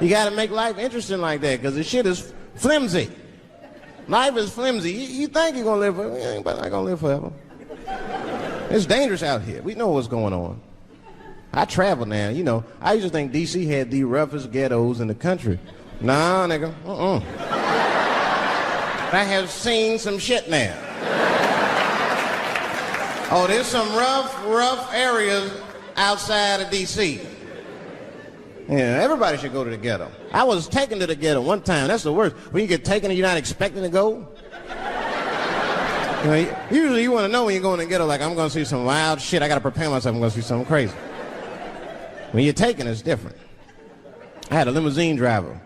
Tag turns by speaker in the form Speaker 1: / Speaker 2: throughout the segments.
Speaker 1: You gotta make life interesting like that, because the shit is flimsy. Life is flimsy. You think you're gonna live forever, you ain't not gonna live forever. It's dangerous out here. We know what's going on. I travel now, you know. I used to think D.C. had the roughest ghettos in the country. Nah, nigga, I have seen some shit now. Oh, there's some rough areas outside of D.C. Yeah, everybody should go to the ghetto. I was taken to the ghetto one time. That's the worst. When you get taken and you're not expecting to go. You know, usually you want to know when you're going to the ghetto, like, I'm going to see some wild shit. I got to prepare myself. I'm going to see something crazy. When you're taken, it's different. I had a limousine driver.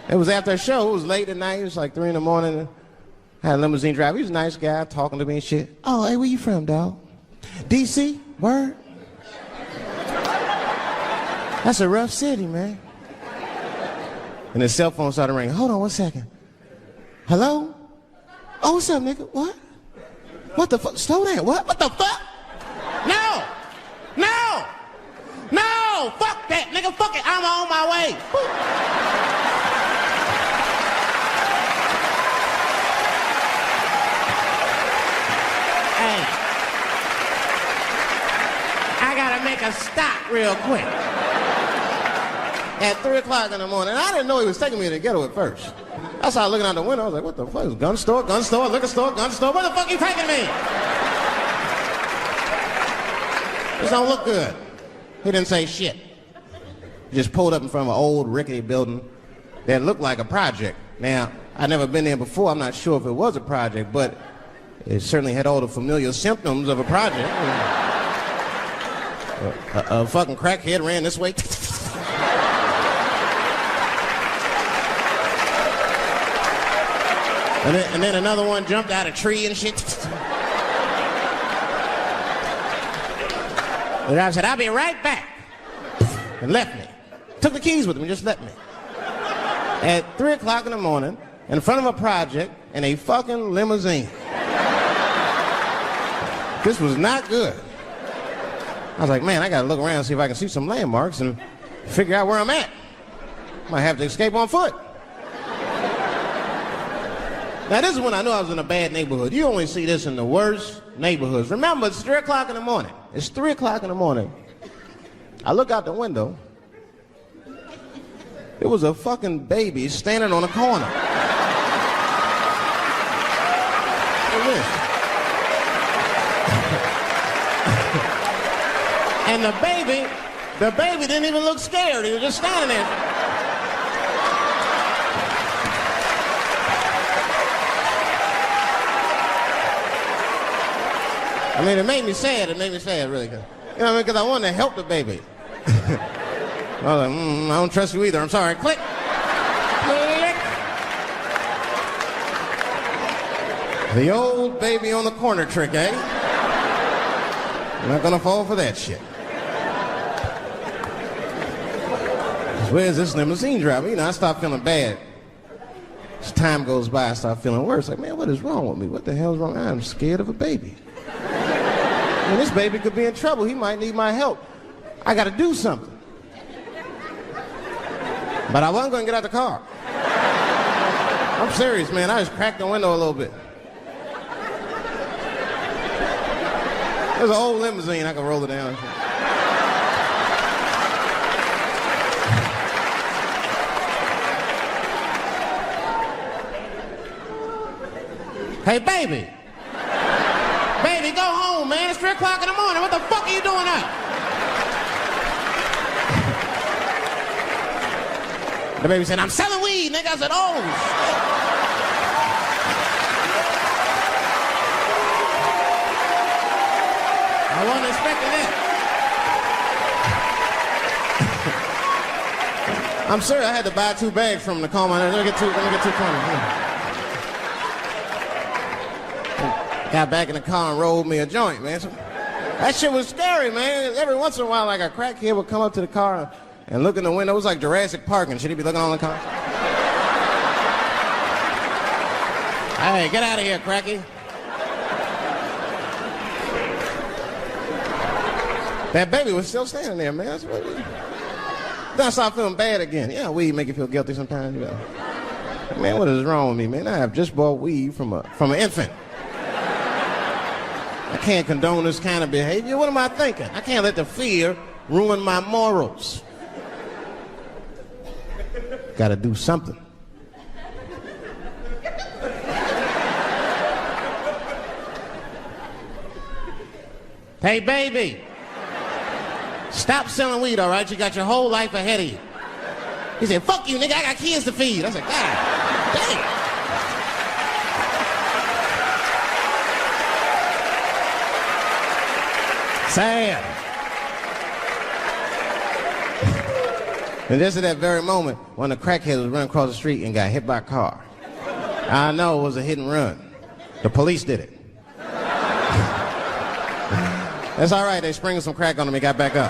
Speaker 1: It was after a show. It was late at night. It was like 3 in the morning. I had a limousine driver. He was a nice guy, talking to me and shit. Oh, hey, where you from, dog? D.C.? Word? That's a rough city, man. And his cell phone started ringing. Hold on 1 second. Hello? Oh, what's up, nigga? What? What the fuck? Slow down. What? What the fuck? No! No! No! Fuck that, nigga. Fuck it. I'm on my way. Hey. I gotta make a stop real quick. At 3 o'clock in the morning. I didn't know he was taking me to the ghetto at first. I started looking out the window. I was like, what the fuck? Is gun store, liquor store, gun store? Where the fuck you taking me? This don't look good. He didn't say shit. He just pulled up in front of an old rickety building that looked like a project. Now, I'd never been there before. I'm not sure if it was a project, but it certainly had all the familiar symptoms of a project. A fucking crackhead ran this way. And then another one jumped out of a tree and shit. The driver said, I'll be right back. And left me. Took the keys with him and just left me. At 3 o'clock in the morning, in front of a project, in a fucking limousine. This was not good. I was like, man, I gotta look around and see if I can see some landmarks and figure out where I'm at. Might have to escape on foot. Now, this is when I knew I was in a bad neighborhood. You only see this in the worst neighborhoods. Remember, it's 3 o'clock in the morning. It's 3 o'clock in the morning. I look out the window. There was a fucking baby standing on a corner. Look at this. And the baby didn't even look scared. He was just standing there. I mean, it made me sad. It made me sad, really. You know what I mean? Because I wanted to help the baby. I was like, I don't trust you either. I'm sorry. Click. Click. The old baby on the corner trick, eh? I'm not gonna fall for that shit. Where's this limousine driver? You know, I start feeling bad. As time goes by, I start feeling worse. Like, man, what is wrong with me? What the hell's wrong? I'm scared of a baby. I mean, this baby could be in trouble. He might need my help. I got to do something. But I wasn't going to get out the car. I'm serious, man. I just cracked the window a little bit. There's an old limousine. I can roll it down. Hey, baby. Baby, go home, man. It's 3 o'clock in the morning. What the fuck are you doing up? The baby said, I'm selling weed, nigga. I said, oh, shit. I wasn't expecting that. I'm sorry, I had to buy 2 bags from him to calm my nerves. Let me get two coins. Got back in the car and rolled me a joint, man. So, that shit was scary, man. Every once in a while, like a crackhead would come up to the car and look in the window. It was like Jurassic Park and shit. He'd be looking on the car. Hey, get out of here, cracky. That baby was still standing there, man. That's what it is. Then I started feeling bad again. Yeah, weed make you feel guilty sometimes, you know. Man, what is wrong with me, man? I have just bought weed from an infant. I can't condone this kind of behavior. What am I thinking? I can't let the fear ruin my morals. Gotta do something. Hey, baby. Stop selling weed, all right? You got your whole life ahead of you. He said, fuck you, nigga, I got kids to feed. I said, God damn. Sad. And just at that very moment, one of the crackheads was running across the street and got hit by a car. I know it was a hit and run. The police did it. That's all right, they sprinkled some crack on him and got back up.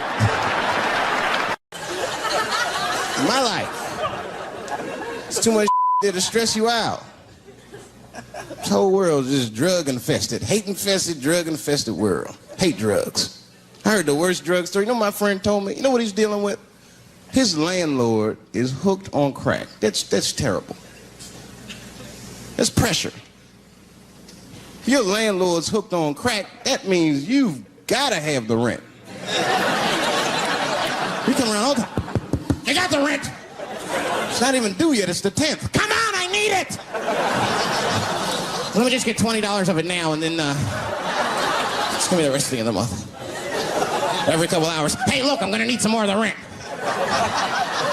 Speaker 1: My life. It's too much there to stress you out. This whole world is just drug-infested. Hate-infested, drug-infested world. Hate drugs. I heard the worst drug story. You know what my friend told me? You know what he's dealing with? His landlord is hooked on crack. That's terrible. That's pressure. If your landlord's hooked on crack, that means you've got to have the rent. You come around all the time. You got the rent. It's not even due yet. It's the 10th. Come on, I need it. Let me just get $20 of it now, and then just give me the rest of the month. Every couple hours. Hey, look, I'm gonna need some more of the rent.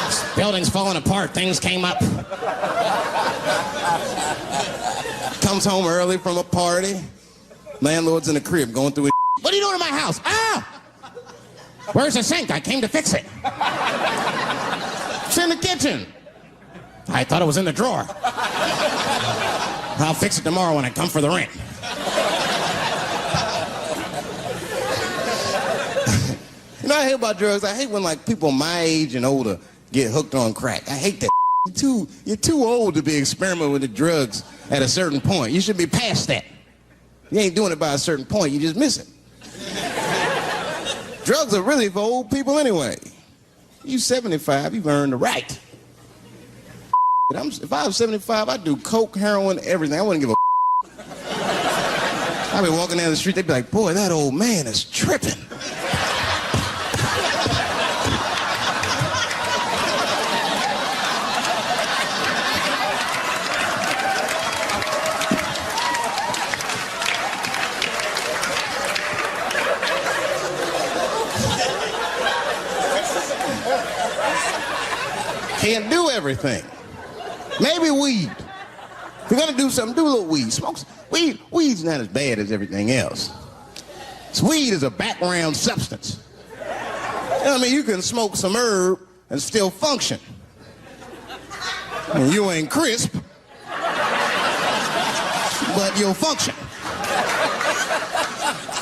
Speaker 1: This building's falling apart. Things came up. Comes home early from a party. Landlord's in the crib going through his. What are you doing in my house? Ah! Where's the sink? I came to fix it. It's in the kitchen. I thought it was in the drawer. I'll fix it tomorrow when I come for the rent. You know what I hate about drugs? I hate when like people my age and older get hooked on crack. I hate that. You're too old to be experimenting with the drugs at a certain point. You should be past that. You ain't doing it by a certain point. You just miss it. Drugs are really for old people anyway. You 75, you've earned the right. If I was 75, I'd do coke, heroin, everything. I wouldn't give a. I'd be walking down the street, they'd be like, boy, that old man is tripping. Can't do everything. Maybe weed. If you're gonna do something, do a little weed. Smoke weed. Weed's not as bad as everything else. Weed is a background substance. You know what I mean? You can smoke some herb and still function. And you ain't crisp, but you'll function.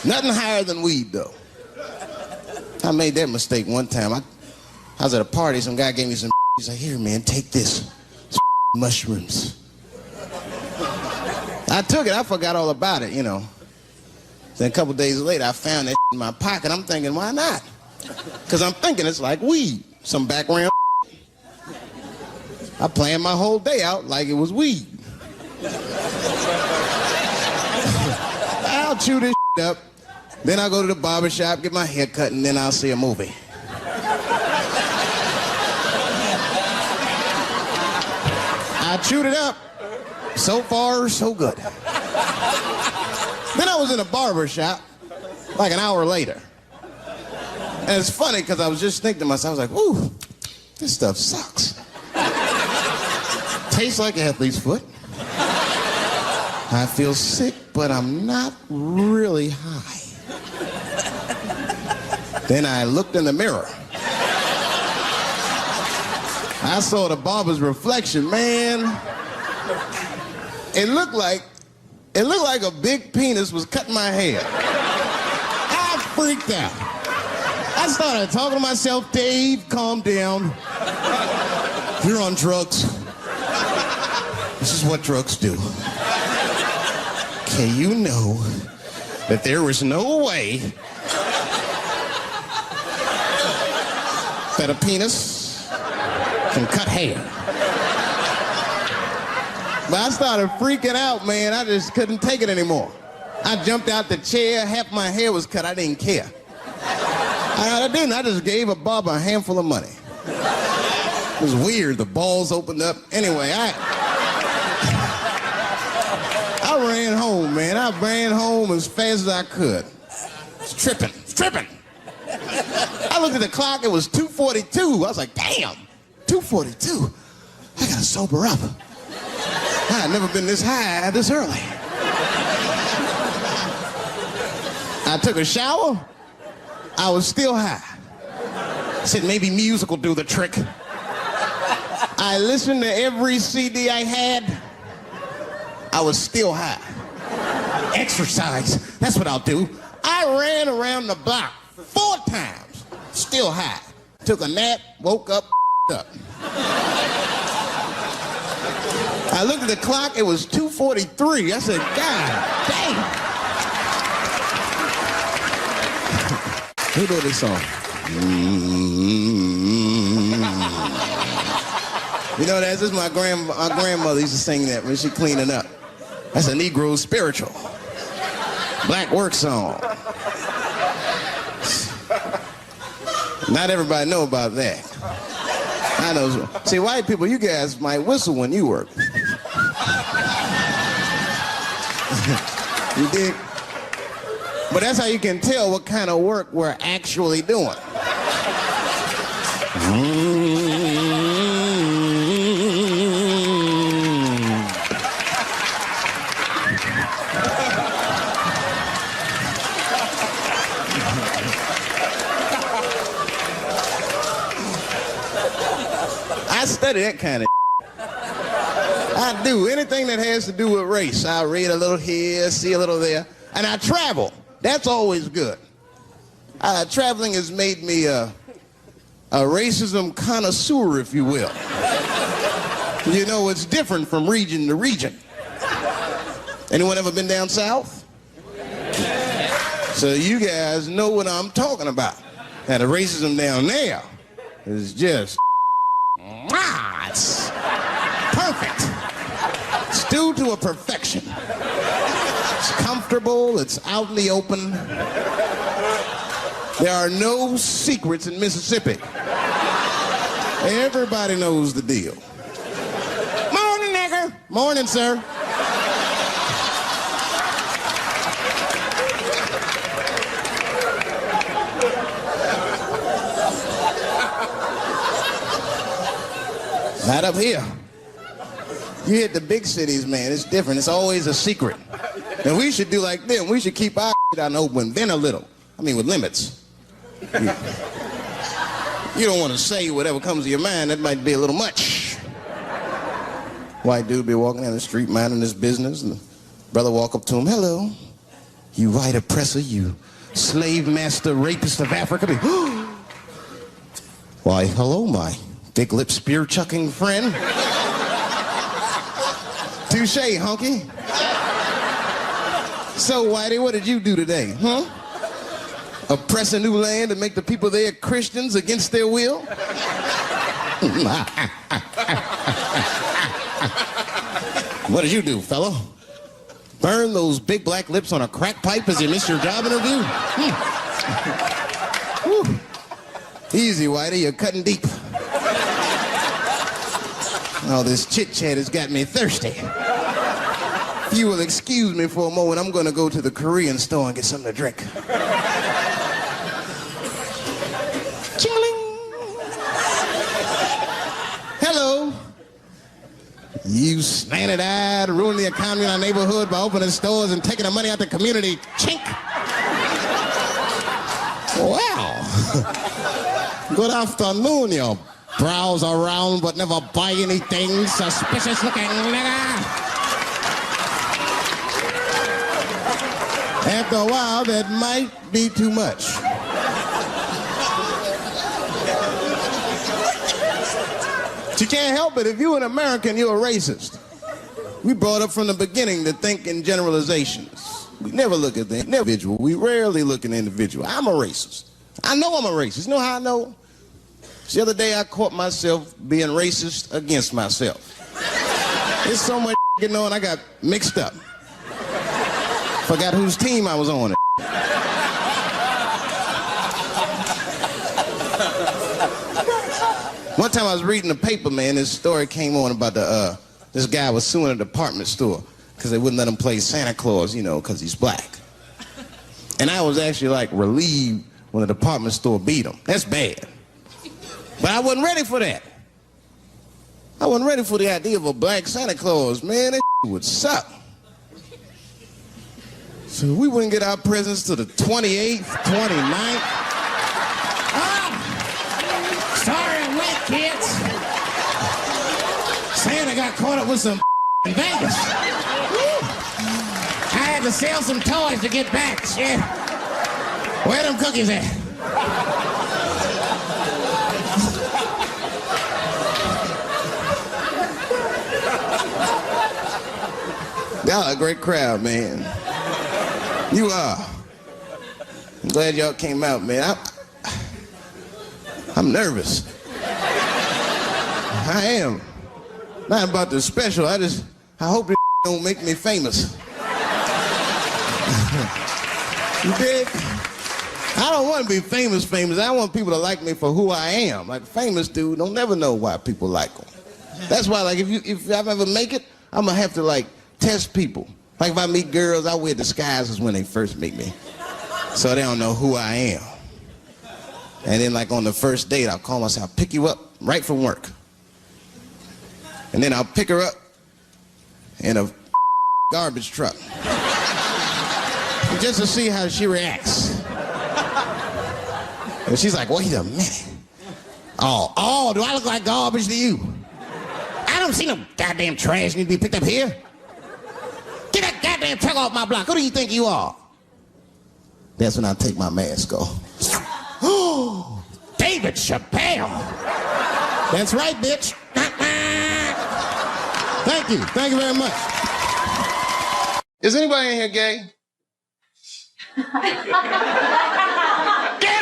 Speaker 1: Nothing higher than weed, though. I made that mistake one time. I was at a party, some guy gave me some. He's like, here, man, take this. Mushrooms. I took it. I forgot all about it, you know. Then a couple days later, I found that in my pocket. I'm thinking, why not? Because I'm thinking it's like weed, some background. I planned my whole day out like it was weed. I'll chew this up. Then I'll go to the barber shop, get my hair cut, and then I'll see a movie. I chewed it up. So far, so good. Then I was in a barber shop like an hour later. And it's funny because I was just thinking to myself, I was like, ooh, this stuff sucks. Tastes like athlete's foot. I feel sick, but I'm not really high. Then I looked in the mirror. I saw the barber's reflection, man. It looked like a big penis was cutting my hair. I freaked out. I started talking to myself, Dave, calm down. You're on drugs. This is what drugs do. Okay, you know that there is no way that a penis Some cut hair. But I started freaking out, man. I just couldn't take it anymore. I jumped out the chair, half my hair was cut, I didn't care. I didn't, I just gave a barber a handful of money. It was weird, the balls opened up. Anyway, I ran home, man. I ran home as fast as I could. It's tripping. I looked at the clock, it was 2:42. I was like, damn, 2:42? I gotta sober up. I had never been this high this early. I took a shower, I was still high. I said maybe music will do the trick. I listened to every CD I had, I was still high. Exercise, that's what I'll do. I ran around the block 4 times, still high. Took a nap, woke up. I looked at the clock, it was 2:43. I said, God damn. Who wrote this song? You know, this is my grandmother used to sing that when she cleaning up. That's a Negro spiritual. Black work song. Not everybody know about that. I know. See, white people, you guys might whistle when you work. You dig? But that's how you can tell what kind of work we're actually doing. I study that kind of I do. Anything that has to do with race. I read a little here, see a little there. And I travel. That's always good. Traveling has made me a racism connoisseur, if you will. You know, it's different from region to region. Anyone ever been down south? So you guys know what I'm talking about. Now, the racism down there is just... it's perfect. It's due to a perfection. It's comfortable, it's out in the open. There are no secrets in Mississippi. Everybody knows the deal. Morning, nigger. Morning, sir. Not up here. You hit the big cities, man, it's different. It's always a secret. And we should do like them. We should keep our shit out in the open, then a little. I mean, with limits. You don't want to say whatever comes to your mind. That might be a little much. White dude be walking down the street minding his business, and the brother walk up to him, hello, you white oppressor, you slave master rapist of Africa. Why, hello, my thick-lipped spear-chucking friend. Touche, hunky. So, Whitey, what did you do today, huh? Oppress a new land and make the people there Christians against their will? What did you do, fellow? Burn those big black lips on a crack pipe as you miss your job interview? Easy, Whitey, you're cutting deep. All this chit-chat has got me thirsty. If you will excuse me for a moment, I'm going to go to the Korean store and get something to drink. Ching-a-ling. Hello. You slanted-eyed, ruining the economy in our neighborhood by opening stores and taking the money out the community. Chink. Well, good afternoon, you browse around but never buy anything, suspicious looking nigga. After a while, that might be too much. But you can't help it. If you're an American, you're a racist. We brought up from the beginning to think in generalizations. We never look at the individual. We rarely look at the individual. I'm a racist. I know I'm a racist. You know how I know? The other day I caught myself being racist against myself. There's so much going on, I got mixed up. Forgot whose team I was on. One time I was reading the paper, man, this story came on about this guy was suing a department store because they wouldn't let him play Santa Claus, you know, because he's black. And I was actually like relieved when the department store beat him. That's bad. But I wasn't ready for that. I wasn't ready for the idea of a black Santa Claus, man. That would suck. So we wouldn't get our presents till the 28th, 29th. Sorry I'm late, kids. Santa got caught up with some in Vegas. I had to sell some toys to get back, shit. Where them cookies at? Y'all a great crowd, man. You are. I'm glad y'all came out, man. I'm nervous. I am. Not about the special. I hope this don't make me famous. You dig? I don't want to be famous. I want people to like me for who I am. Like famous dude, don't never know why people like them. That's why, like, if I ever make it, I'm gonna have to like test people. Like if I meet girls, I wear disguises when they first meet me, so they don't know who I am. And then like on the first date, I'll call myself, I'll pick you up right from work. And then I'll pick her up in a garbage truck. Just to see how she reacts. And she's like, wait a minute. Oh, do I look like garbage to you? I don't see no goddamn trash need to be picked up here. Get that goddamn truck off my block. Who do you think you are? That's when I take my mask off. Oh, David Chappelle. That's right, bitch. Thank you. Thank you very much. Is anybody in here gay? Get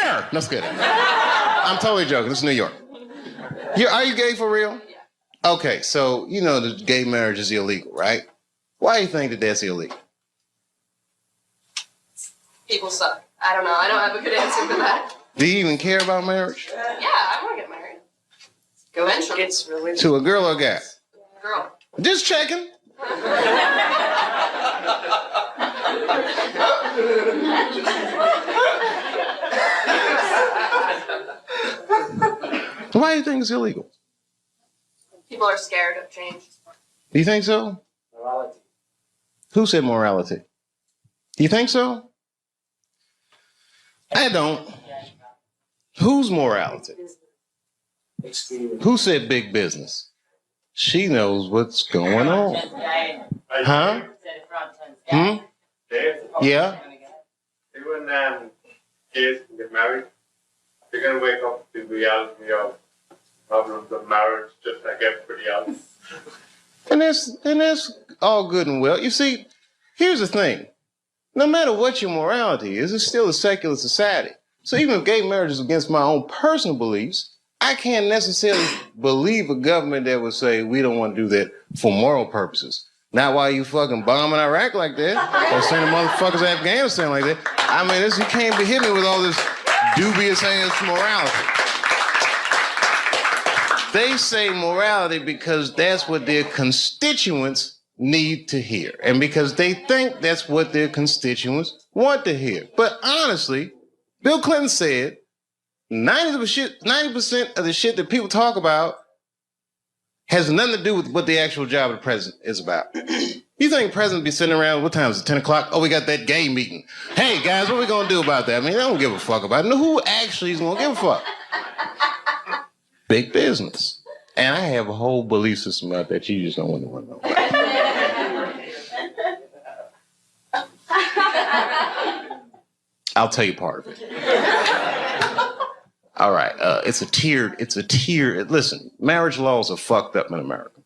Speaker 1: her! No, it's good. I'm totally joking. This is New York. Are you gay for real? Yeah. Okay, so you know the gay marriage is illegal, right? Why do you think that that's illegal?
Speaker 2: People suck. I don't know. I don't have a good answer for that.
Speaker 1: Do you even care about marriage?
Speaker 2: Yeah, I want to get married. Eventually. It's really...
Speaker 1: To a girl or a guy?
Speaker 2: Girl.
Speaker 1: Just checking. Why do you think it's illegal?
Speaker 2: People are scared of change.
Speaker 1: Do you think so?
Speaker 3: Morality.
Speaker 1: Who said morality? Do you think so? I don't. Whose morality? Who said big business? She knows what's going on. Huh? Hmm? Yeah?
Speaker 3: Even gays can get married. They're going to wake up to the reality of problems of marriage just like everybody else.
Speaker 1: And that's all good and well. You see, here's the thing. No matter what your morality is, it's still a secular society. So even if gay marriage is against my own personal beliefs, I can't necessarily believe a government that would say we don't want to do that for moral purposes. Not while you fucking bombing Iraq like that, or sending motherfuckers to Afghanistan like that. I mean, you can't be hitting me with all this dubious ass morality. They say morality because that's what their constituents need to hear, and because they think that's what their constituents want to hear. But honestly, Bill Clinton said 90% of the shit that people talk about has nothing to do with what the actual job of the president is about. You think the president be sitting around, what time is it, 10 o'clock? Oh, we got that gay meeting. Hey, guys, what are we going to do about that? I mean, they don't give a fuck about it. No, who actually is going to give a fuck? Big business. And I have a whole belief system about that you just don't want to know about. I'll tell you part of it. All right, it's a tiered, listen, marriage laws are fucked up in America.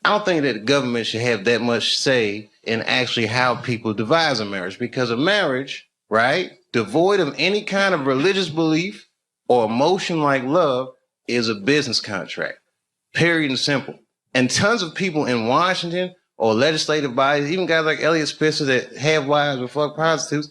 Speaker 1: I don't think that the government should have that much say in actually how people devise a marriage, because a marriage, right, devoid of any kind of religious belief or emotion like love, is a business contract. Period and simple. And tons of people in Washington or legislative bodies, even guys like Elliot Spitzer that have wives or fuck prostitutes,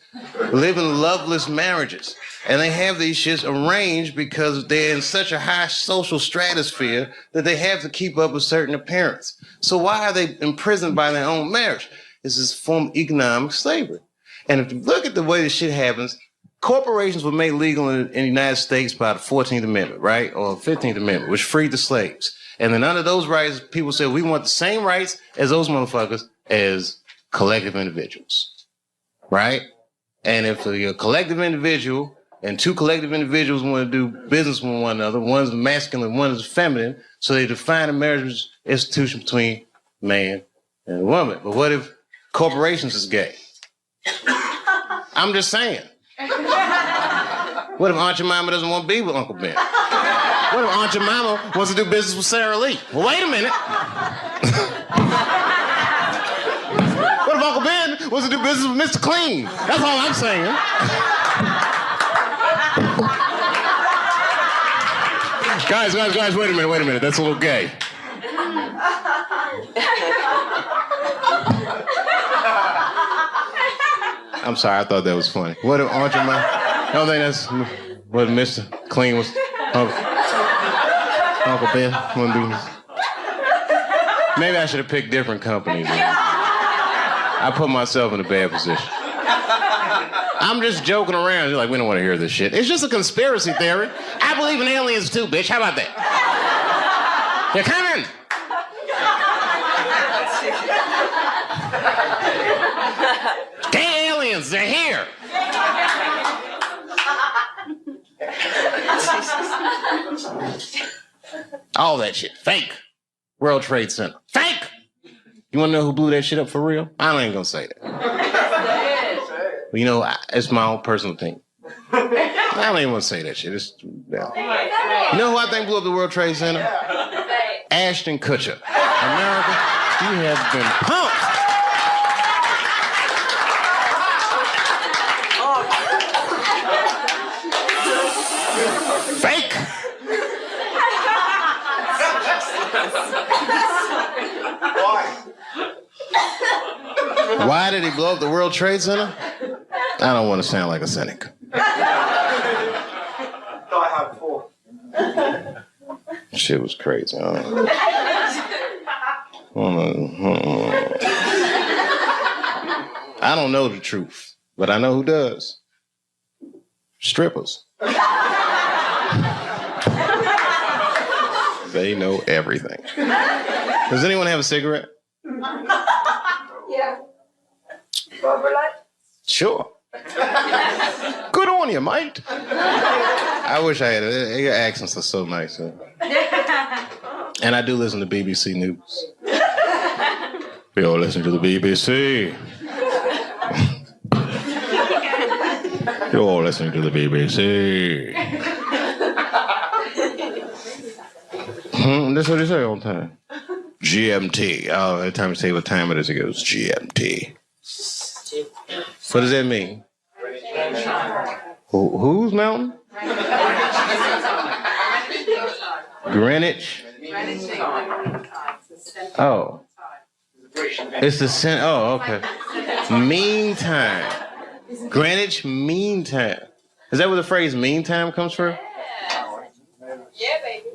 Speaker 1: live in loveless marriages. And they have these shits arranged because they're in such a high social stratosphere that they have to keep up a certain appearance. So why are they imprisoned by their own marriage? It's this form of economic slavery. And if you look at the way this shit happens, corporations were made legal in the United States by the 14th Amendment, right? Or 15th Amendment, which freed the slaves. And then under those rights, people said, we want the same rights as those motherfuckers as collective individuals, right? And if you're a collective individual and two collective individuals want to do business with one another, one's masculine, one is feminine, so they define a marriage institution between man and a woman. But what if corporations is gay? I'm just saying. What if Aunt Jemima doesn't want to be with Uncle Ben? What if Aunt Jemima wants to do business with Sarah Lee? Well, wait a minute. What if Uncle Ben wants to do business with Mr. Clean? That's all I'm saying. Guys, wait a minute. That's a little gay. I'm sorry, I thought that was funny. What if Aunt Jemima? I don't think that's what Mr. Clean was. Uncle Ben. Maybe I should have picked different companies. I put myself in a bad position. I'm just joking around. You're like, we don't want to hear this shit. It's just a conspiracy theory. I believe in aliens too, bitch. How about that? They're coming. Gay aliens, they're here. All that shit, fake. World Trade Center, fake. You want to know who blew that shit up for real? I ain't gonna say that. You know, it's my own personal thing. I don't even want to say that shit. Yeah. You know who I think blew up the World Trade Center? Ashton Kutcher. America, you have been punked. Fake. Why did he blow up the World Trade Center? I don't want to sound like a cynic. Shit was crazy. I don't know the truth, but I know who does. Strippers. They know everything. Does anyone have a cigarette?
Speaker 2: Yeah.
Speaker 1: Sure. Good on you, mate. I wish I had it. Your accents are so nice. Huh? And I do listen to BBC News. We all listen to the BBC. You're all listening to the BBC. That's what they say all the time. GMT. Oh, every time you say what time it is, it goes GMT. What does that mean? Whose mountain? Greenwich. Oh. It's the center. Oh, okay. Meantime. Greenwich Mean Time. Is that where the phrase mean time comes from?
Speaker 2: Yeah, baby.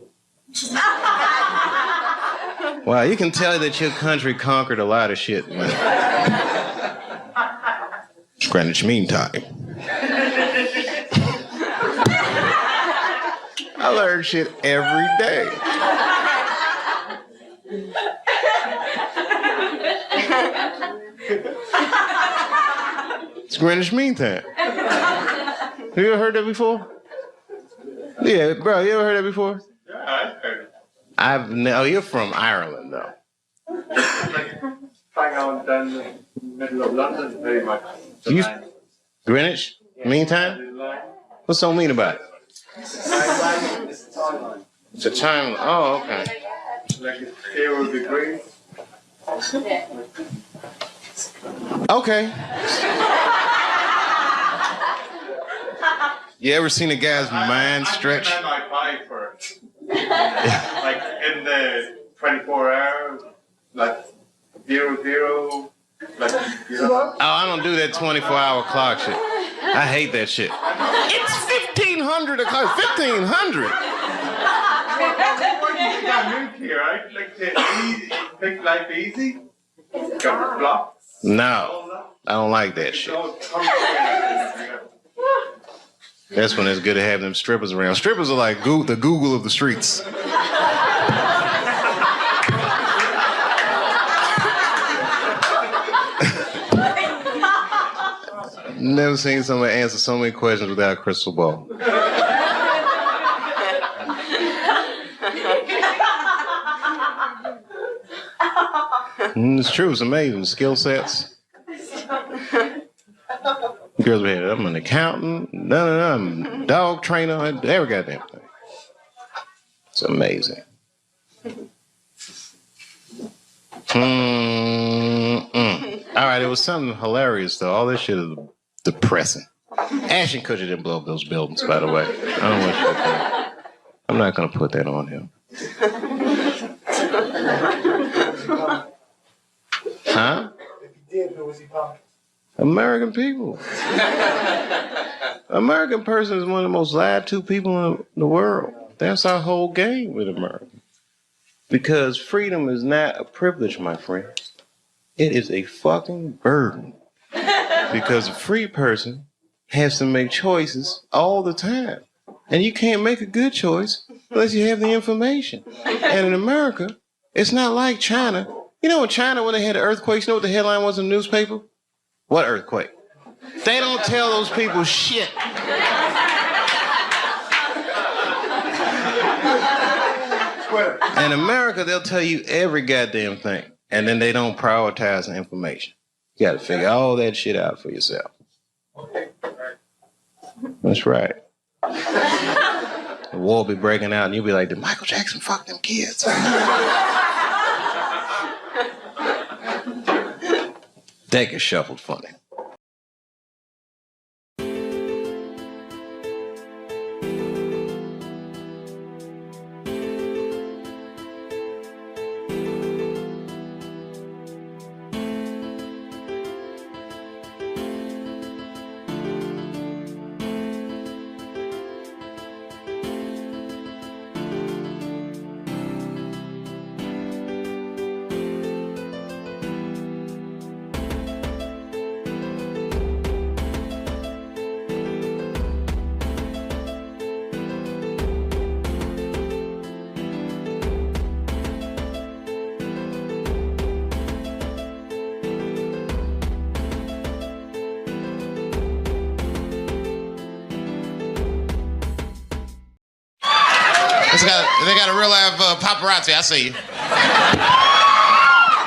Speaker 1: Wow, you can tell that your country conquered a lot of shit, man. Greenwich Mean Time. I learn shit every day. It's Greenwich Mean Time. Have you ever heard that before? Yeah, bro, you ever heard that before?
Speaker 3: Yeah, I've heard it.
Speaker 1: Oh, you're from Ireland, though.
Speaker 3: Hang on down the middle of London, very much.
Speaker 1: Greenwich? Meantime? What's so mean about it?
Speaker 3: It's a timeline.
Speaker 1: It's a time. Oh, okay.
Speaker 3: Like it's 0 degrees.
Speaker 1: Okay. You ever seen a guy's mind stretch?
Speaker 3: I might buy for it. Like in the 24 hours, like 00, like, you know.
Speaker 1: Oh, I don't do that 24-hour clock shit. I hate that shit. It's 1,500 o'clock. 1,500.
Speaker 3: You got milk here, right? Like the easy, make life easy. Got the blocks.
Speaker 1: No, I don't like that shit. That's when it's good to have them strippers around. Strippers are like the Google of the streets. Never seen somebody answer so many questions without a crystal ball. It's true, it's amazing. Skill sets. Girls be here, I'm an accountant, I'm a dog trainer, every goddamn thing. It's amazing. All right, it was something hilarious though. All this shit is depressing. Ashton Kutcher didn't blow up those buildings, by the way. I don't want you to think. I'm not gonna put that on him. Huh?
Speaker 4: If he did, who was he talking?
Speaker 1: American people. American person is one of the most lied to people in the world. That's our whole game with America. Because freedom is not a privilege, my friend. It is a fucking burden. Because a free person has to make choices all the time. And you can't make a good choice unless you have the information. And in America, it's not like China. You know in China when they had the earthquakes, you know what the headline was in the newspaper? What earthquake? They don't tell those people shit. In America, they'll tell you every goddamn thing. And then they don't prioritize the information. You gotta figure all that shit out for yourself. That's right. The war will be breaking out and you'll be like, did Michael Jackson fuck them kids? That gets shuffled funny. They got a real live paparazzi. I see you.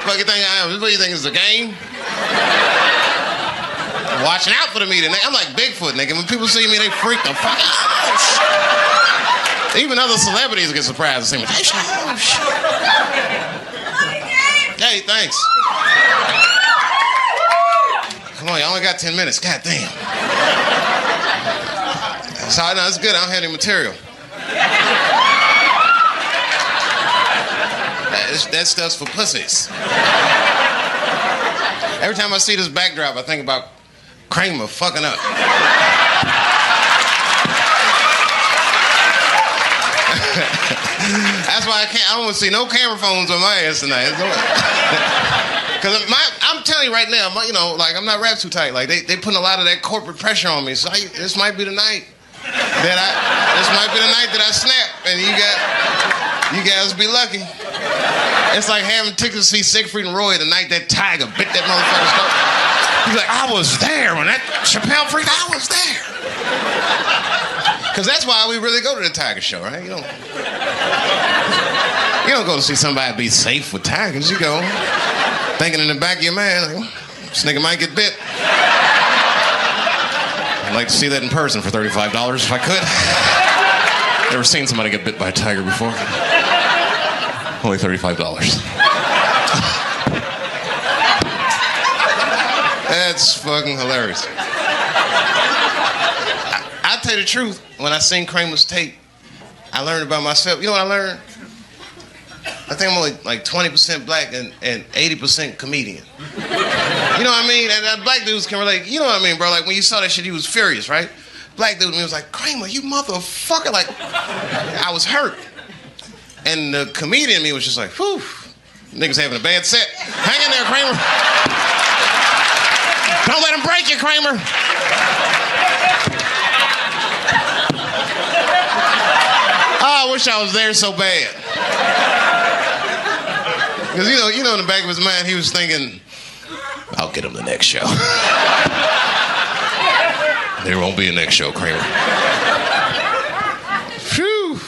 Speaker 1: What you think I am? What do you think is a game? Watching out for the media. I'm like Bigfoot, nigga. When people see me, they freak the fuck out. Oh, shit. Even other celebrities get surprised to see me. Oh, shit. Hey, thanks. Come on, you only got 10 minutes. God damn. So, no, it's good. I don't have any material. That stuff's for pussies. Every time I see this backdrop, I think about Kramer fucking up. That's why I don't want to see no camera phones on my ass tonight. Because I'm telling you right now, you know, like I'm not wrapped too tight. Like they putting a lot of that corporate pressure on me. So this might be the night that I snap, and you guys be lucky. It's like having tickets to see Siegfried and Roy the night that tiger bit that motherfucker's stomach. He's like, I was there when that Chappelle freaked. I was there. Because that's why we really go to the Tiger Show, right? You don't go to see somebody be safe with tigers. You go thinking in the back of your mind, like, this nigga might get bit. I'd like to see that in person for $35 if I could. Never seen somebody get bit by a tiger before. Only $35. That's fucking hilarious. I'll tell you the truth. When I seen Kramer's tape, I learned about myself. You know what I learned? I think I'm only like 20% black and 80% comedian. You know what I mean? And black dudes can relate. You know what I mean, bro? Like when you saw that shit, he was furious, right? Black dude was like, Kramer, you motherfucker. Like, I was hurt. And the comedian in me was just like, whew, niggas having a bad set. Hang in there, Kramer. Don't let him break you, Kramer. Oh, I wish I was there so bad. Because, you know, in the back of his mind, he was thinking, I'll get him the next show. There won't be a next show, Kramer. Phew.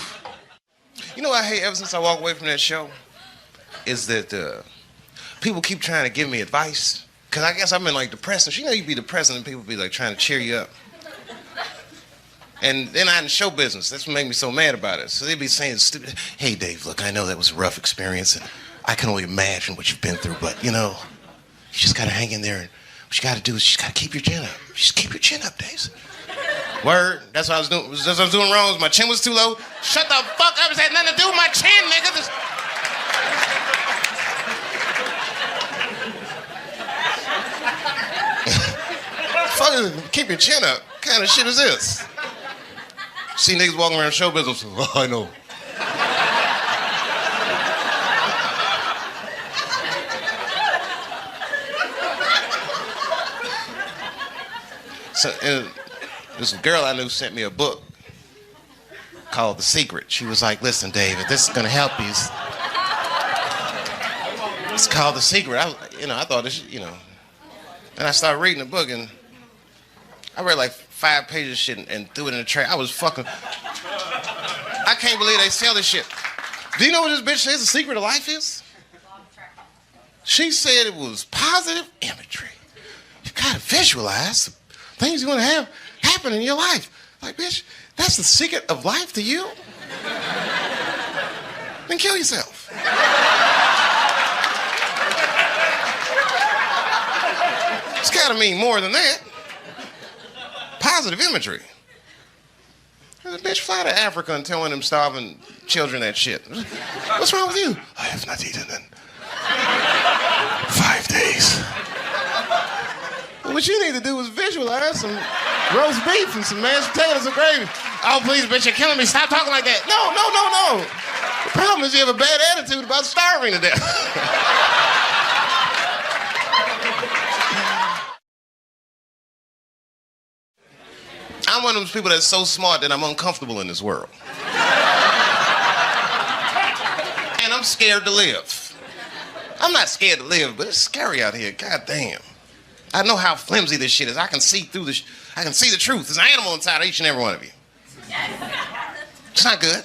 Speaker 1: You know what I hate ever since I walked away from that show? Is that people keep trying to give me advice. Because I guess I've been like depressed. And you know you be depressed and people be like trying to cheer you up. And then I in the show business. That's what made me so mad about it. So they'd be saying stupid, hey Dave, look, I know that was a rough experience and I can only imagine what you've been through, but you know, you just gotta hang in there and what you gotta do is you just gotta keep your chin up. Just keep your chin up, Dave. Word, that's what I was doing. That's what I was doing wrong. Was my chin was too low. Shut the fuck up, it had nothing to do with my chin, nigga. Fuck, keep your chin up. What kind of shit is this? See niggas walking around show business. Oh, I know. So, this girl I knew sent me a book called The Secret. She was like, listen, David, this is gonna help you. It's called The Secret. I thought this, And I started reading the book and I read like 5 pages of shit and threw it in the trash. I was fucking... I can't believe they sell this shit. Do you know what this bitch says the secret of life is? She said it was positive imagery. You gotta visualize the things you're gonna have happen in your life. Like, bitch, that's the secret of life to you? Then kill yourself. It's gotta mean more than that. Positive imagery. The bitch fly to Africa and telling them starving children that shit. What's wrong with you? I have not eaten in 5 days. Well, what you need to do is visualize some roast beef and some mashed potatoes and gravy. Oh, please, bitch, you're killing me. Stop talking like that. No. The problem is you have a bad attitude about starving to death. I'm one of those people that's so smart that I'm uncomfortable in this world. And I'm scared to live. I'm not scared to live, but it's scary out here. God damn. I know how flimsy this shit is. I can see through this. I can see the truth. There's an animal inside of each and every one of you. It's not good.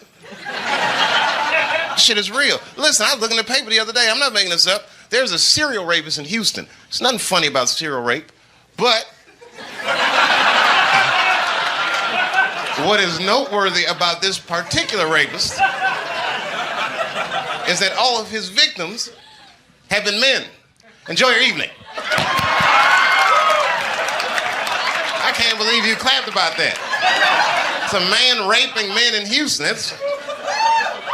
Speaker 1: Shit is real. Listen, I was looking at the paper the other day. I'm not making this up. There's a serial rapist in Houston. There's nothing funny about serial rape, but what is noteworthy about this particular rapist is that all of his victims have been men. Enjoy your evening. I can't believe you clapped about that. It's a man raping men in Houston. It's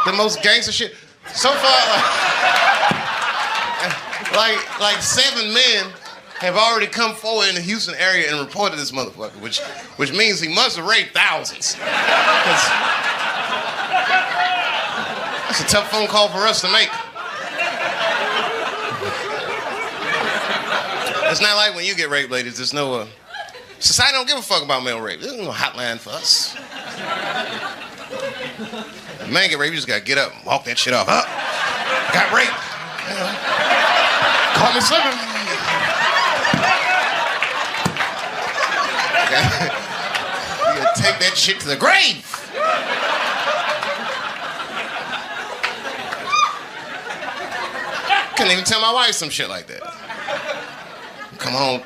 Speaker 1: the most gangster shit. So far, like 7 men have already come forward in the Houston area and reported this motherfucker, which means he must have raped thousands. That's a tough phone call for us to make. It's not like when you get raped, ladies. There's no... society don't give a fuck about male rape. There's no hotline for us. If a man get raped, you just gotta get up and walk that shit off. Huh? Got raped. Caught me slipping. You gotta take that shit to the grave. Couldn't even tell my wife some shit like that. Come home,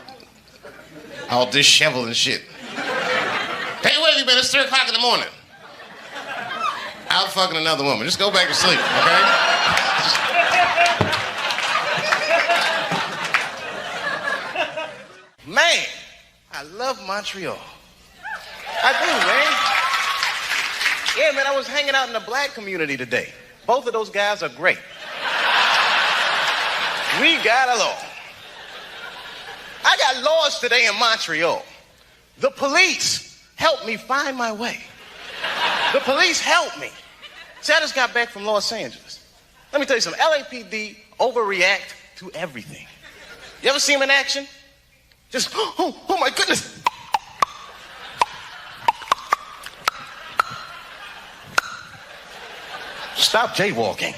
Speaker 1: all disheveled and shit. Hey, where have you been? It's 3 o'clock in the morning. Out fucking another woman. Just go back to sleep, okay? Man, I love Montreal. I do, man. Yeah, man, I was hanging out in the black community today. Both of those guys are great. We got along. I got lost today in Montreal. The police helped me find my way. The police helped me. See, I just got back from Los Angeles. Let me tell you something. LAPD overreact to everything. You ever see them in action? Just, oh my goodness. Stop jaywalking.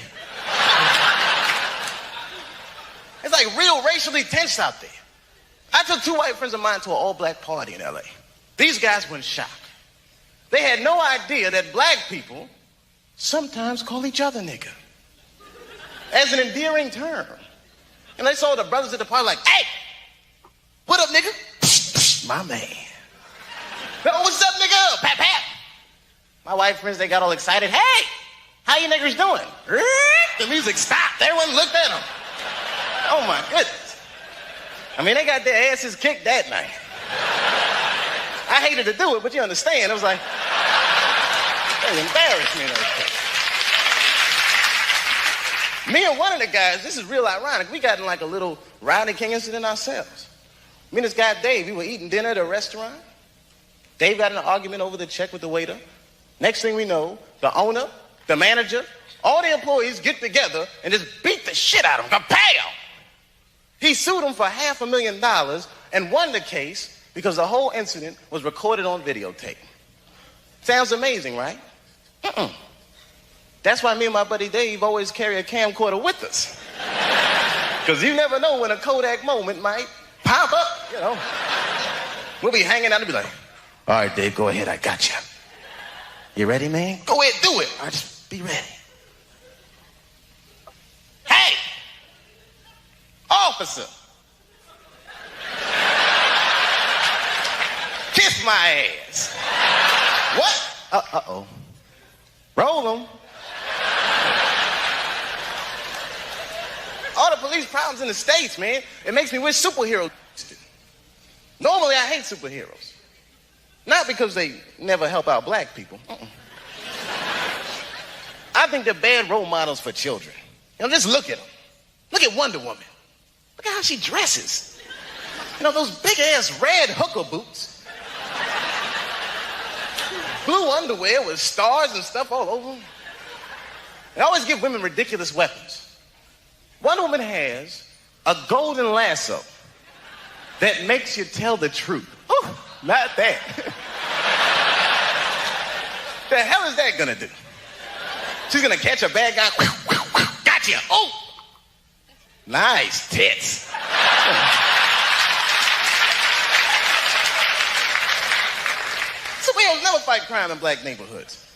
Speaker 1: It's like real racially tense out there. I took 2 white friends of mine to an all-black party in LA. These guys were in shock. They had no idea that black people sometimes call each other nigga as an endearing term. And they saw the brothers at the party like, hey, what up, nigga? My man. Oh, what's up, nigga? Pat, pat. My white friends, they got all excited. Hey, how you niggers doing? The music stopped. Everyone looked at them. Oh, my goodness. I mean, they got their asses kicked that night. I hated to do it, but you understand. It was like, they embarrassed me in those days. Me and one of the guys, this is real ironic, we got in like a little Rodney King incident ourselves. Me and this guy, Dave, we were eating dinner at a restaurant. Dave got in an argument over the check with the waiter. Next thing we know, the owner, the manager, all the employees get together and just beat the shit out of him. Kapow! He sued him for $500,000 and won the case because the whole incident was recorded on videotape. Sounds amazing, right? That's why me and my buddy Dave always carry a camcorder with us. Because you never know when a Kodak moment might pop up, you know. We'll be hanging out and be like, all right, Dave, go ahead, I got you. You ready, man? Go ahead, do it. All right, just be ready. Hey! Officer! Kiss my ass. What? Uh-oh. Roll them. All the police problems in the States, man, it makes me wish superheroes. Normally, I hate superheroes. Not because they never help out black people. I think they're bad role models for children. You know, just look at them. Look at Wonder Woman. Look at how she dresses. You know, those big-ass red hooker boots. Blue underwear with stars and stuff all over them. They always give women ridiculous weapons. Wonder Woman has a golden lasso that makes you tell the truth. Ooh, not that. The hell is that gonna do? She's gonna catch a bad guy. Gotcha. Oh, nice tits. Superheroes never fight crime in black neighborhoods.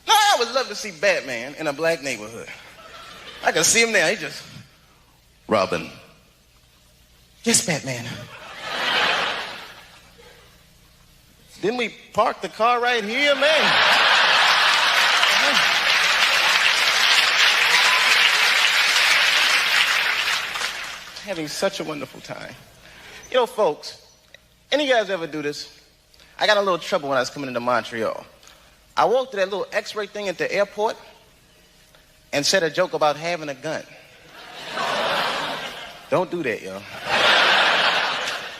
Speaker 1: No, I would love to see Batman in a black neighborhood. I can see him there. He just, Robin. Yes, Batman. Didn't we park the car right here, man? Having such a wonderful time. You know, folks, any of you guys ever do this? I got a little trouble when I was coming into Montreal. I walked to that little x-ray thing at the airport and said a joke about having a gun. Don't do that, yo.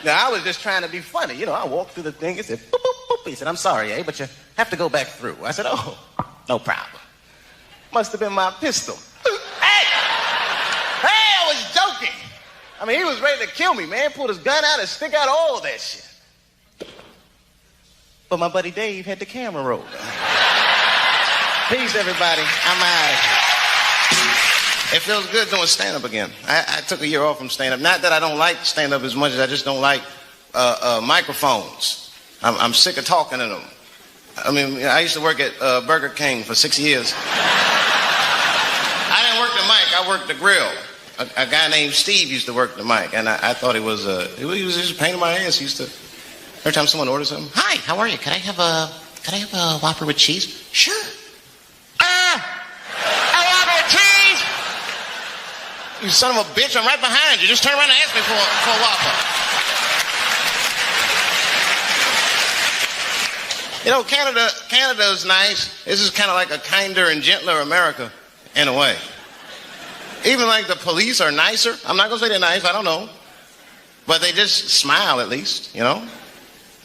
Speaker 1: Now, I was just trying to be funny. You know, I walked through the thing and said, boop, boop, boop. He said, I'm sorry, but you have to go back through. I said, oh, no problem. Must have been my pistol. Hey! Hey, I was joking. I mean, he was ready to kill me, man. Pulled his gun out and stick out all that shit. But my buddy Dave had the camera rolling. Peace, everybody. I'm out of here. It feels good doing stand-up again. I took a year off from stand-up. Not that I don't like stand-up as much as I just don't like microphones. I'm sick of talking to them. I mean, I used to work at Burger King for 6 years. I didn't work the mic. I worked the grill. A guy named Steve used to work the mic, and I thought he was just a pain in my ass. He used to, every time someone orders something, hi, how are you? Could I have a Whopper with cheese? Sure. A Whopper with cheese? You son of a bitch, I'm right behind you. Just turn around and ask me for a Whopper. You know, Canada is nice. This is kind of like a kinder and gentler America, in a way. Even like the police are nicer. I'm not gonna say they're nice, I don't know. But they just smile at least, you know?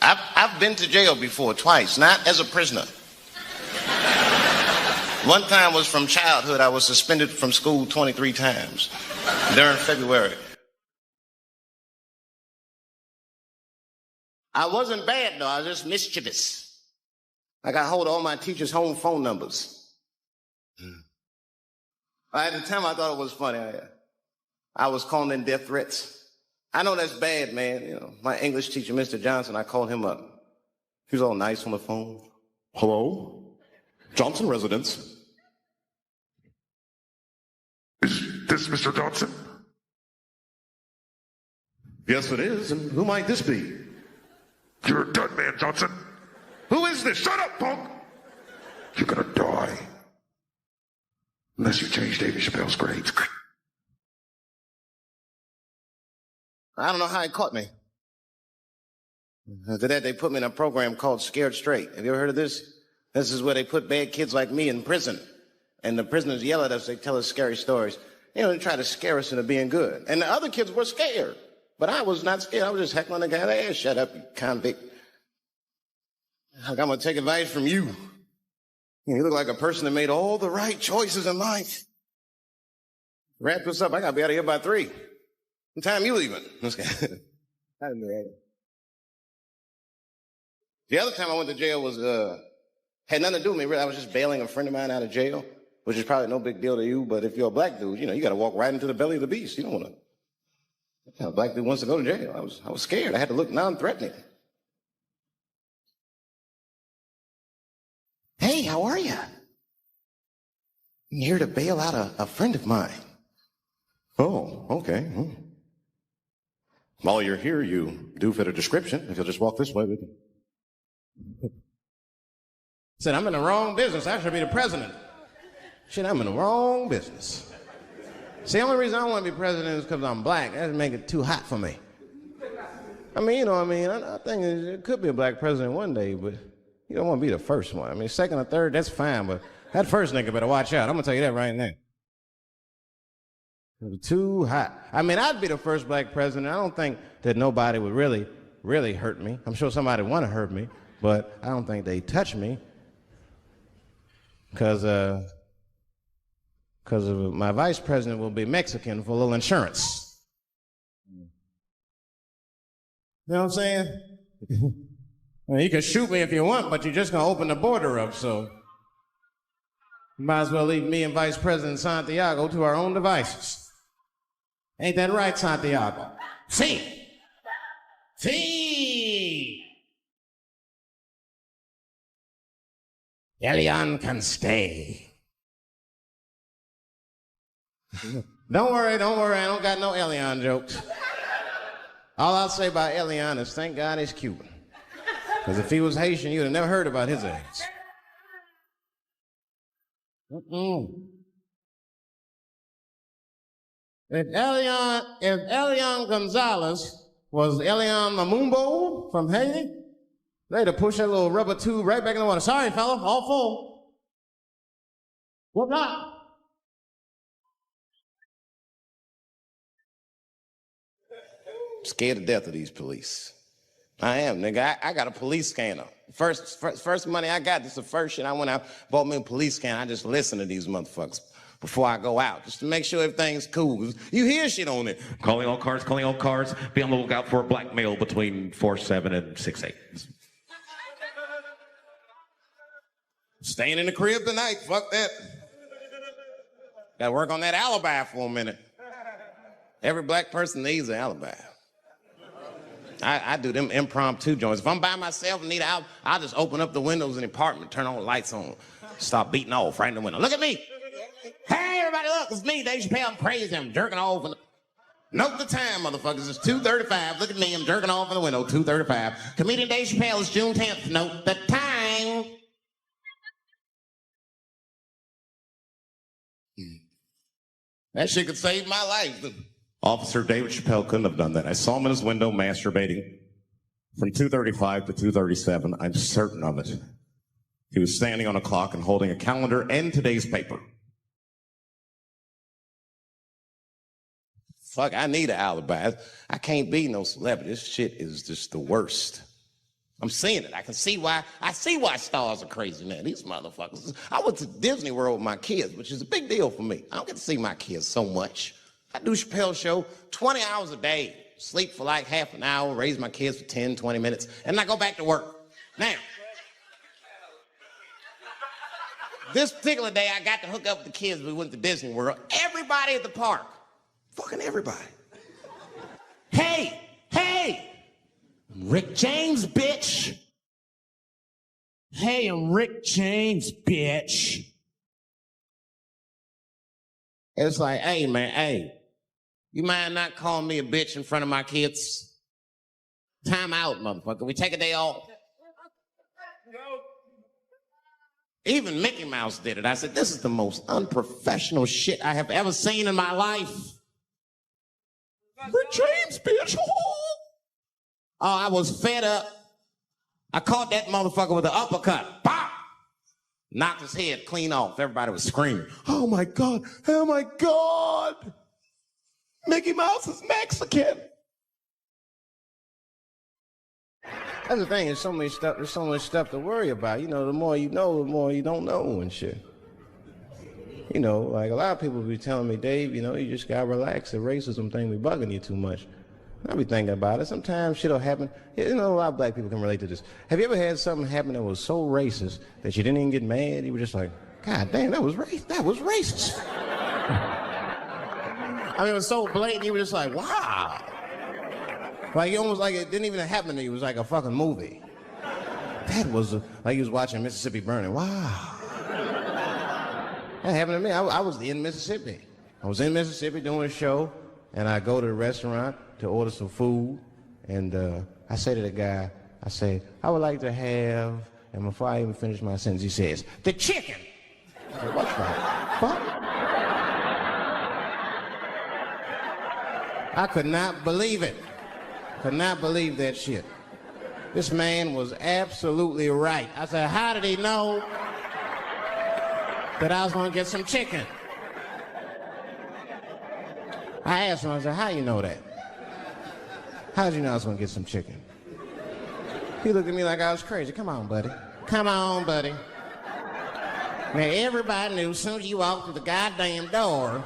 Speaker 1: I've been to jail before, twice, not as a prisoner. One time was from childhood. I was suspended from school 23 times during February. I wasn't bad, though. I was just mischievous. I got hold of all my teachers' home phone numbers. At the time, I thought it was funny. I was calling in death threats. I know that's bad, man. You know, my English teacher, Mr. Johnson, I called him up. He was all nice on the phone. Hello? Johnson residence.
Speaker 5: Is this Mr. Johnson?
Speaker 1: Yes, it is. And who might this be?
Speaker 5: You're a dead man, Johnson.
Speaker 1: Who is this?
Speaker 5: Shut up, punk! You're gonna die. Unless you change David Chappelle's grades.
Speaker 1: I don't know how he caught me. After that, they put me in a program called Scared Straight. Have you ever heard of this? This is where they put bad kids like me in prison. And the prisoners yell at us. They tell us scary stories. You know, they try to scare us into being good. And the other kids were scared. But I was not scared. I was just heckling the guy. Hey, shut up, you convict. Like, I'm going to take advice from you. You look like a person that made all the right choices in life. Wrap this up. I got to be out of here by 3. What time you leaving? The other time I went to jail was, had nothing to do with me, really. I was just bailing a friend of mine out of jail, which is probably no big deal to you, but if you're a black dude, you know, you got to walk right into the belly of the beast. You don't want to. A black dude wants to go to jail. I was scared. I had to look non-threatening. Hey, how are you? I'm here to bail out a friend of mine. Oh, okay. While you're here, you do fit a description. If you'll just walk this way, we can. Said, I'm in the wrong business. I should be the president. Shit, I'm in the wrong business. See, the only reason I don't want to be president is because I'm black. That would make it too hot for me. I mean, you know, I think it could be a black president one day, but you don't want to be the first one. I mean, second or third, that's fine, but that first nigga better watch out. I'm going to tell you that right now. It's too hot. I mean, I'd be the first black president. I don't think that nobody would really hurt me. I'm sure somebody would want to hurt me, but I don't think they touch me because my vice president will be Mexican for a little insurance. You know what I'm saying? Well, you can shoot me if you want, but you're just going to open the border up, so you might as well leave me and Vice President Santiago to our own devices. Ain't that right, Santiago? See. Elian can stay. Don't worry, I don't got no Elian jokes. All I'll say about Elian is thank God he's Cuban. Because if he was Haitian, you'd have never heard about his eggs. If Elian Gonzalez was Elian Mamumbo from Haiti, they'd have pushed that little rubber tube right back in the water. Sorry, fella, all full. What not? Scared to death of these police. I am, nigga. I got a police scanner. First money I got, this is the first shit I went out, bought me a police scanner. I just listen to these motherfuckers before I go out, just to make sure everything's cool. You hear shit on it.
Speaker 6: Calling all cars. Be on the lookout for a black male between 4'7" and 6'8".
Speaker 1: Staying in the crib tonight, fuck that. Gotta work on that alibi for a minute. Every black person needs an alibi. I do them impromptu joints. If I'm by myself and need out, I'll just open up the windows in the apartment, turn all the lights on, start beating off right in the window. Look at me. Hey, everybody, look, it's me, Dave Chappelle. I'm crazy. I'm jerking off. Note the time, motherfuckers. It's 2:35. Look at me. I'm jerking off in the window, 2:35. Comedian Dave Chappelle is June 10th. Note the time. That shit could save my life.
Speaker 6: Officer David Chappelle couldn't have done that. I saw him in his window masturbating From 2:35 to 2:37, I'm certain of it. He was standing on a clock and holding a calendar and today's paper.
Speaker 1: Fuck, I need an alibi. I can't be no celebrity. This shit is just the worst. I'm seeing it. I see why stars are crazy now. These motherfuckers. I went to Disney World with my kids, which is a big deal for me. I don't get to see my kids so much. I do Chappelle Show 20 hours a day, sleep for like half an hour, raise my kids for 10, 20 minutes, and I go back to work. Now, this particular day, I got to hook up with the kids. We went to Disney World. Everybody at the park. Fucking everybody. Hey! I'm Rick James, bitch!
Speaker 7: Hey, I'm Rick James, bitch.
Speaker 1: It's like, hey, man, hey. You mind not calling me a bitch in front of my kids? Time out, motherfucker. We take a day off. Even Mickey Mouse did it. I said, this is the most unprofessional shit I have ever seen in my life. Rick James, bitch. Oh, I was fed up. I caught that motherfucker with an uppercut. Pop! Knocked his head clean off. Everybody was screaming. Oh my God, oh my God. Mickey Mouse is Mexican. That's the thing, there's so much stuff to worry about. You know, the more you know, the more you don't know and shit. You know, like a lot of people be telling me, Dave, you know, you just gotta relax. The racism thing be bugging you too much. I be thinking about it. Sometimes shit'll happen. You know, a lot of black people can relate to this. Have you ever had something happen that was so racist that you didn't even get mad? You were just like, God damn, that was racist. I mean, it was so blatant, you were just like, wow. Like, it almost like it didn't even happen to you. It was like a fucking movie. That was like you was watching Mississippi Burning. Wow. That happened to me. I was in Mississippi. I was in Mississippi doing a show, and I go to the restaurant to order some food, and I say to the guy, I say, I would like to have, and before I even finish my sentence, he says, the chicken. I said, what the fuck? I could not believe it. Could not believe that shit. This man was absolutely right. I said, how did he know that I was gonna get some chicken? I asked him, I said, how you know that? How did you know I was gonna get some chicken? He looked at me like I was crazy. Come on, buddy. Come on, buddy. Now, everybody knew as soon as you walked through the goddamn door,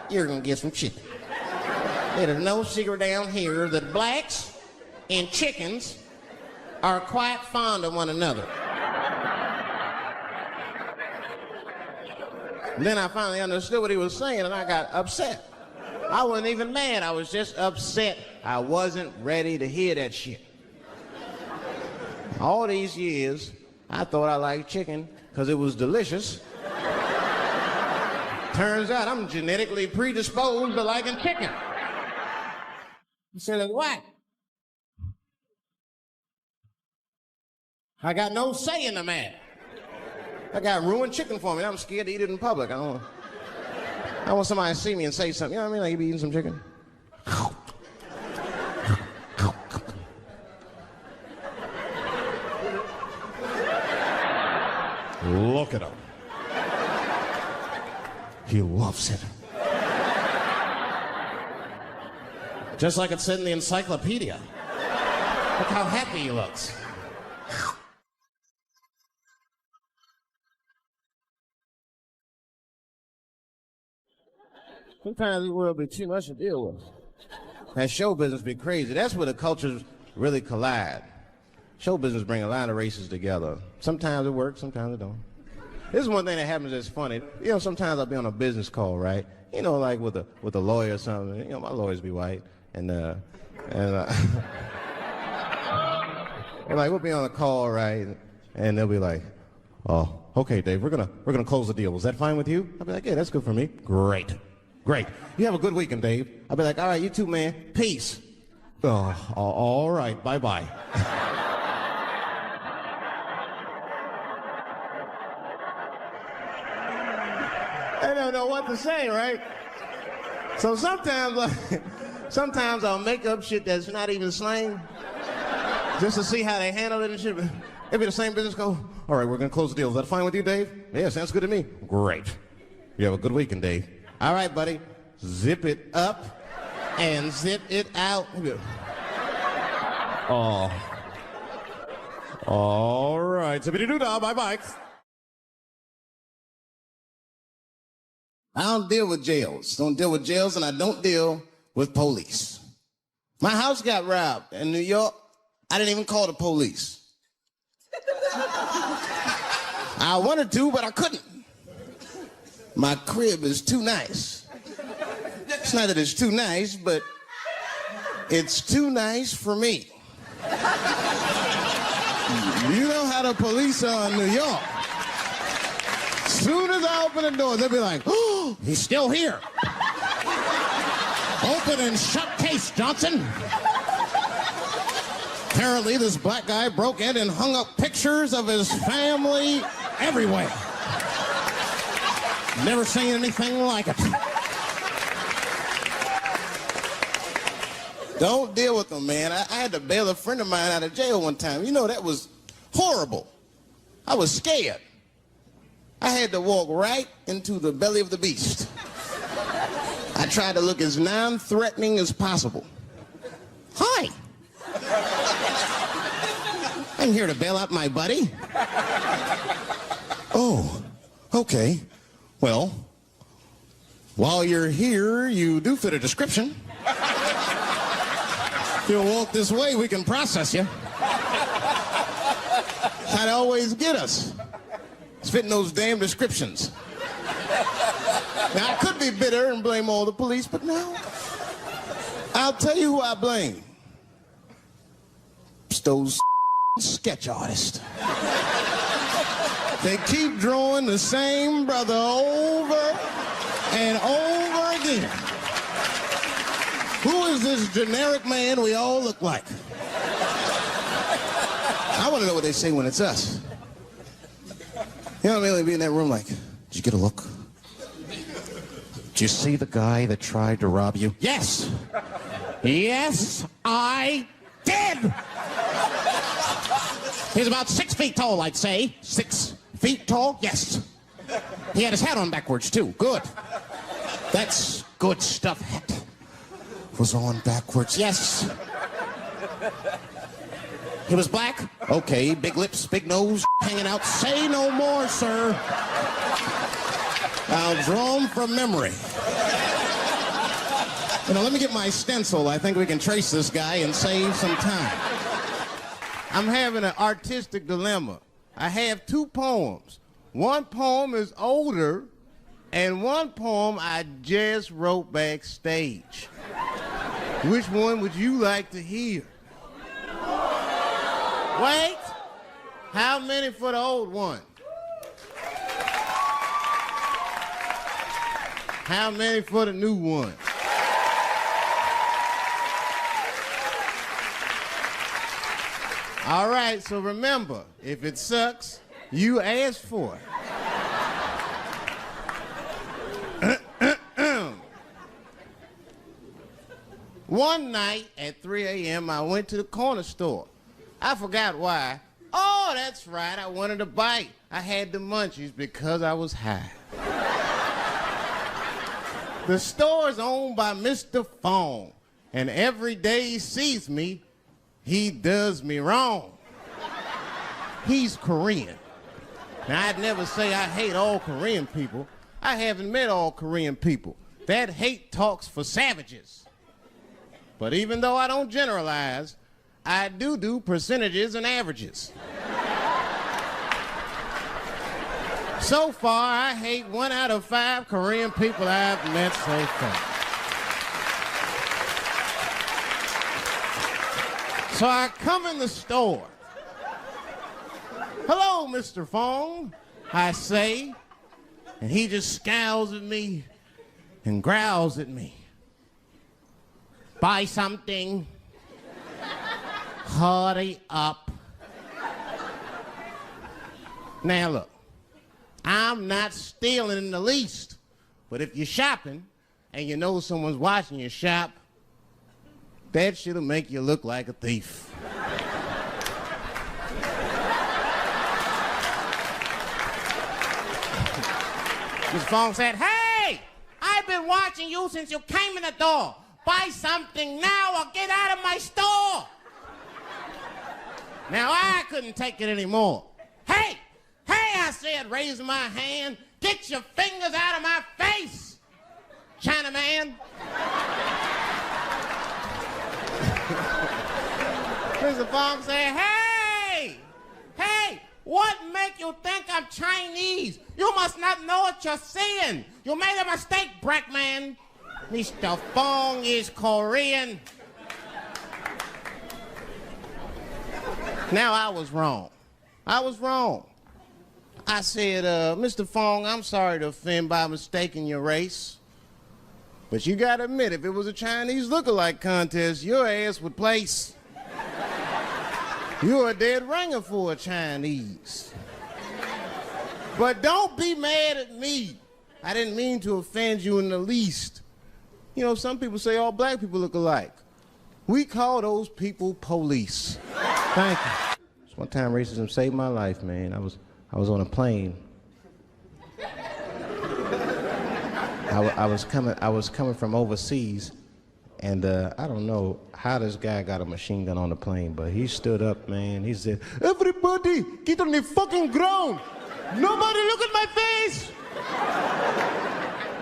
Speaker 1: you're gonna get some chicken. There's no secret down here that blacks and chickens are quite fond of one another. Then I finally understood what he was saying, and I got upset. I wasn't even mad. I was just upset. I wasn't ready to hear that shit. All these years, I thought I liked chicken because it was delicious. Turns out I'm genetically predisposed to liking chicken. He said, what? I got no say in the matter. I got ruined chicken for me. I'm scared to eat it in public. I want somebody to see me and say something. You know what I mean? Like, you be eating some chicken? Look at him. He loves it. Just like it said in the encyclopedia. Look how happy he looks. Sometimes the world be too much to deal with. That show business be crazy. That's where the cultures really collide. Show business bring a lot of races together. Sometimes it works, sometimes it don't. This is one thing that happens that's funny. You know, sometimes I'll be on a business call, right? You know, like with a lawyer or something. You know, my lawyers be white. And like we'll be on a call, right? And they'll be like, oh, okay, Dave, we're gonna close the deal. Is that fine with you? I'll be like, yeah, that's good for me. Great. You have a good weekend, Dave. I'll be like, all right, you too, man. Peace. Oh, all right, bye-bye. I don't know what to say, right? So sometimes I'll make up shit that's not even slang. Just to see how they handle it and shit. It'd be the same business go, all right, we're going to close the deal. Is that fine with you, Dave? Yeah, sounds good to me. Great. You have a good weekend, Dave. All right, buddy. Zip it up and zip it out. Oh. All right. Zippity-doo-dah. Bye-bye. I don't deal with jails. Don't deal with jails, and I don't deal with police. My house got robbed in New York. I didn't even call the police. I wanted to, but I couldn't. My crib is too nice. It's not that it's too nice, but it's too nice for me. You know how the police are in New York. Soon as I open the door, they'll be like, oh, he's still here. Open and shut case, Johnson. Apparently, this black guy broke in and hung up pictures of his family everywhere. Never seen anything like it. Don't deal with them, man. I had to bail a friend of mine out of jail one time. You know, that was horrible. I was scared. I had to walk right into the belly of the beast. I tried to look as non-threatening as possible. Hi. I'm here to bail out my buddy. Oh, okay. Well, while you're here, you do fit a description. If you'll walk this way, we can process you. How they always get us. It's fitting those damn descriptions. Now, I could be bitter and blame all the police, but no. I'll tell you who I blame. It's those sketch artists. They keep drawing the same brother over and over again. Who is this generic man we all look like? I want to know what they say when it's us. You know what I mean? They'd be in that room like, did you get a look? Did you see the guy that tried to rob you? Yes. Yes, I did. He's about 6 feet tall, I'd say. 6 feet tall? Yes. He had his hat on backwards, too. Good. That's good stuff. Hat was on backwards. Yes. He was black? Okay. Big lips, big nose, hanging out. Say no more, sir. I'll draw him from memory. You know, let me get my stencil. I think we can trace this guy and save some time. I'm having an artistic dilemma. I have 2 poems. One poem is older, and one poem I just wrote backstage. Which one would you like to hear? Wait. How many for the old one? How many for the new one? All right, so remember, if it sucks, you ask for it. One night at 3 a.m., I went to the corner store. I forgot why. Oh, that's right, I wanted a bite. I had the munchies because I was high. The store is owned by Mr. Fong, and every day he sees me, he does me wrong. He's Korean. Now, I'd never say I hate all Korean people. I haven't met all Korean people. That hate talks for savages. But even though I don't generalize, I do percentages and averages. So far, I hate 1 out of 5 Korean people I've met so far. So I come in the store. Hello, Mr. Fong, I say. And he just scowls at me and growls at me. Buy something. Hurry up. Now look, I'm not stealing in the least, but if you're shopping and you know someone's watching you shop, that shit'll make you look like a thief. Mr. Fong said, hey, I've been watching you since you came in the door. Buy something now or get out of my store. Now I couldn't take it anymore. Hey, I said, raising my hand, get your fingers out of my face, Chinaman. Mr. Fong said, hey, what make you think I'm Chinese? You must not know what you're saying. You made a mistake, Brackman. Mr. Fong is Korean. Now I was wrong. I said, Mr. Fong, I'm sorry to offend by mistaking your race. But you gotta admit, if it was a Chinese look-alike contest, your ass would place. You're a dead ringer for a Chinese. But don't be mad at me. I didn't mean to offend you in the least. You know, some people say all black people look alike. We call those people police. Thank you. One time racism saved my life, man. I was on a plane. I was coming from overseas, and I don't know how this guy got a machine gun on the plane, but he stood up, man. He said, "Everybody, get on the fucking ground. Nobody look at my face."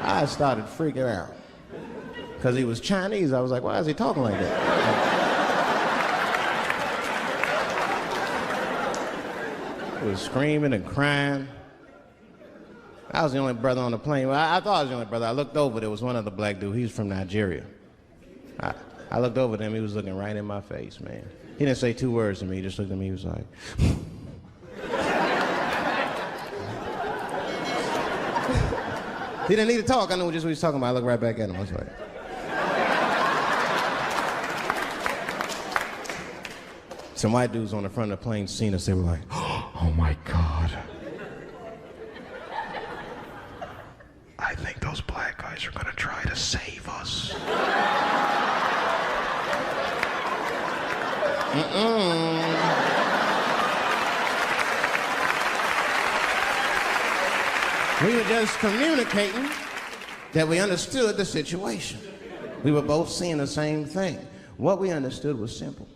Speaker 1: I started freaking out. Because he was Chinese, I was like, why is he talking like that? He was screaming and crying. I was the only brother on the plane. Well, I thought I was the only brother. I looked over, there was one other black dude. He was from Nigeria. I looked over at him, he was looking right in my face, man. He didn't say two words to me, he just looked at me, he was like... He didn't need to talk, I knew just what he was talking about. I looked right back at him, I was like... Some white dudes on the front of the plane seen us, they were like, oh my God.
Speaker 5: I think those black guys are gonna try to save us.
Speaker 1: We were just communicating that we understood the situation. We were both seeing the same thing. What we understood was simple.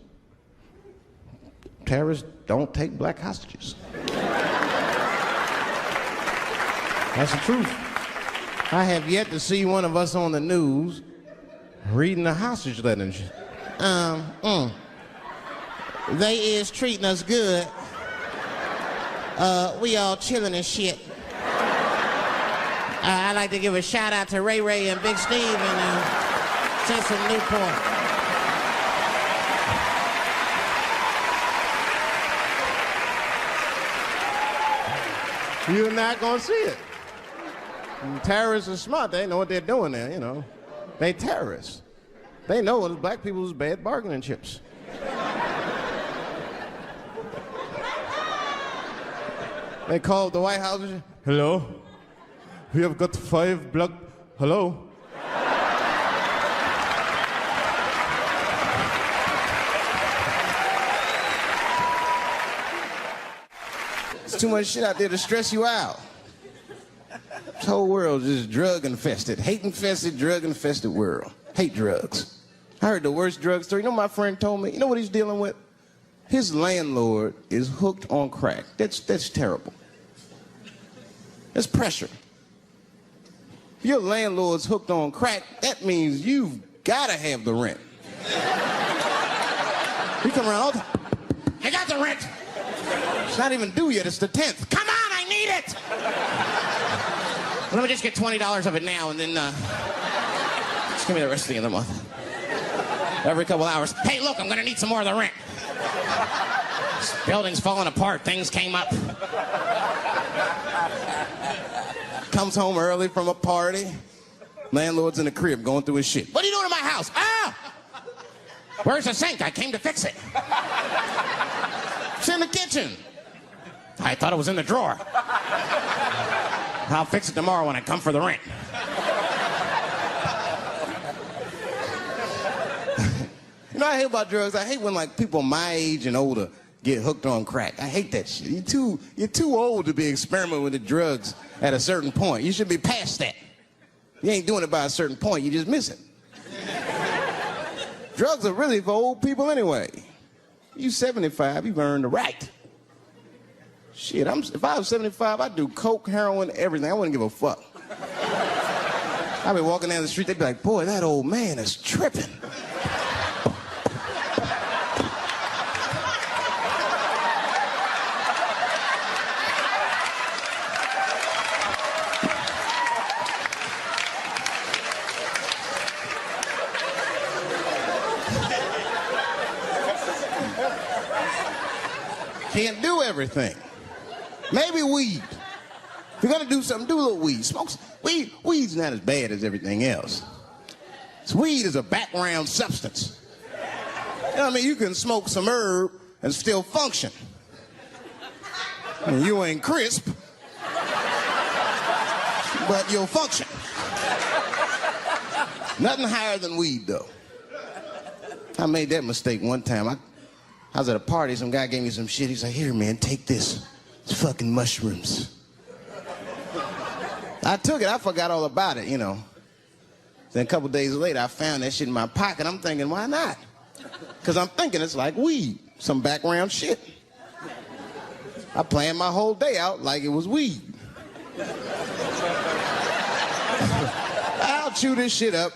Speaker 1: Terrorists don't take black hostages. That's the truth. I have yet to see one of us on the news reading a hostage letter. They is treating us good. We all chilling and shit. I'd like to give a shout out to Ray Ray and Big Steve and Central Newport. You're not gonna see it. Terrorists are smart. They know what they're doing there, you know. They terrorists. They know what black people's bad bargaining chips. They called the White House. Hello? We have got 5 black... Hello? There's too much shit out there to stress you out. This whole world is just drug-infested. Hate-infested, drug-infested world. Hate drugs. I heard the worst drug story. You know what my friend told me? You know what he's dealing with? His landlord is hooked on crack. That's terrible. That's pressure. If your landlord's hooked on crack, that means you've got to have the rent. You come around all the time. I got the rent. It's not even due yet. It's the 10th. Come on, I need it. Let me just get $20 of it now, and then just give me the rest of the end of the month. Every couple hours. Hey, look, I'm gonna need some more of the rent. This building's falling apart. Things came up. Comes home early from a party. Landlord's in the crib going through his shit. What are you doing in my house? Ah! Where's the sink? I came to fix it. It's in the kitchen. I thought it was in the drawer. I'll fix it tomorrow when I come for the rent. You know what I hate about drugs? I hate when like people my age and older get hooked on crack. I hate that shit. You're too old to be experimenting with the drugs at a certain point. You should be past that. You ain't doing it by a certain point, you just miss it. Drugs are really for old people anyway. You 75, you've earned the right. Shit, if I was 75, I'd do coke, heroin, everything. I wouldn't give a fuck. I'd be walking down the street, they'd be like, boy, that old man is tripping. Can't do everything. Maybe weed. If you're gonna do something, do a little weed. Smoke some. Weed's not as bad as everything else. Weed is a background substance. You know what I mean? You can smoke some herb and still function. And you ain't crisp, but you'll function. Nothing higher than weed, though. I made that mistake one time. I was at a party, some guy gave me some shit. He's like, here, man, take this. It's fucking mushrooms. I took it, I forgot all about it, you know. Then a couple days later, I found that shit in my pocket. I'm thinking, why not? Because I'm thinking it's like weed, some background shit. I planned my whole day out like it was weed. I'll chew this shit up,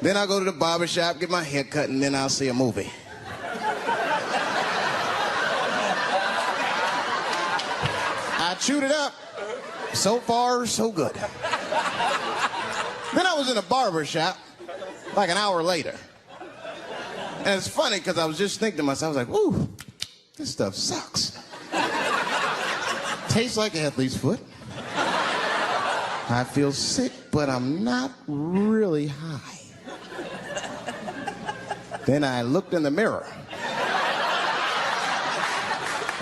Speaker 1: then I'll go to the barber shop, get my hair cut, and then I'll see a movie. I chewed it up. So far, so good. Then I was in a barber shop, like an hour later. And it's funny, because I was just thinking to myself, I was like, ooh, this stuff sucks. Tastes like athlete's foot. I feel sick, but I'm not really high. Then I looked in the mirror.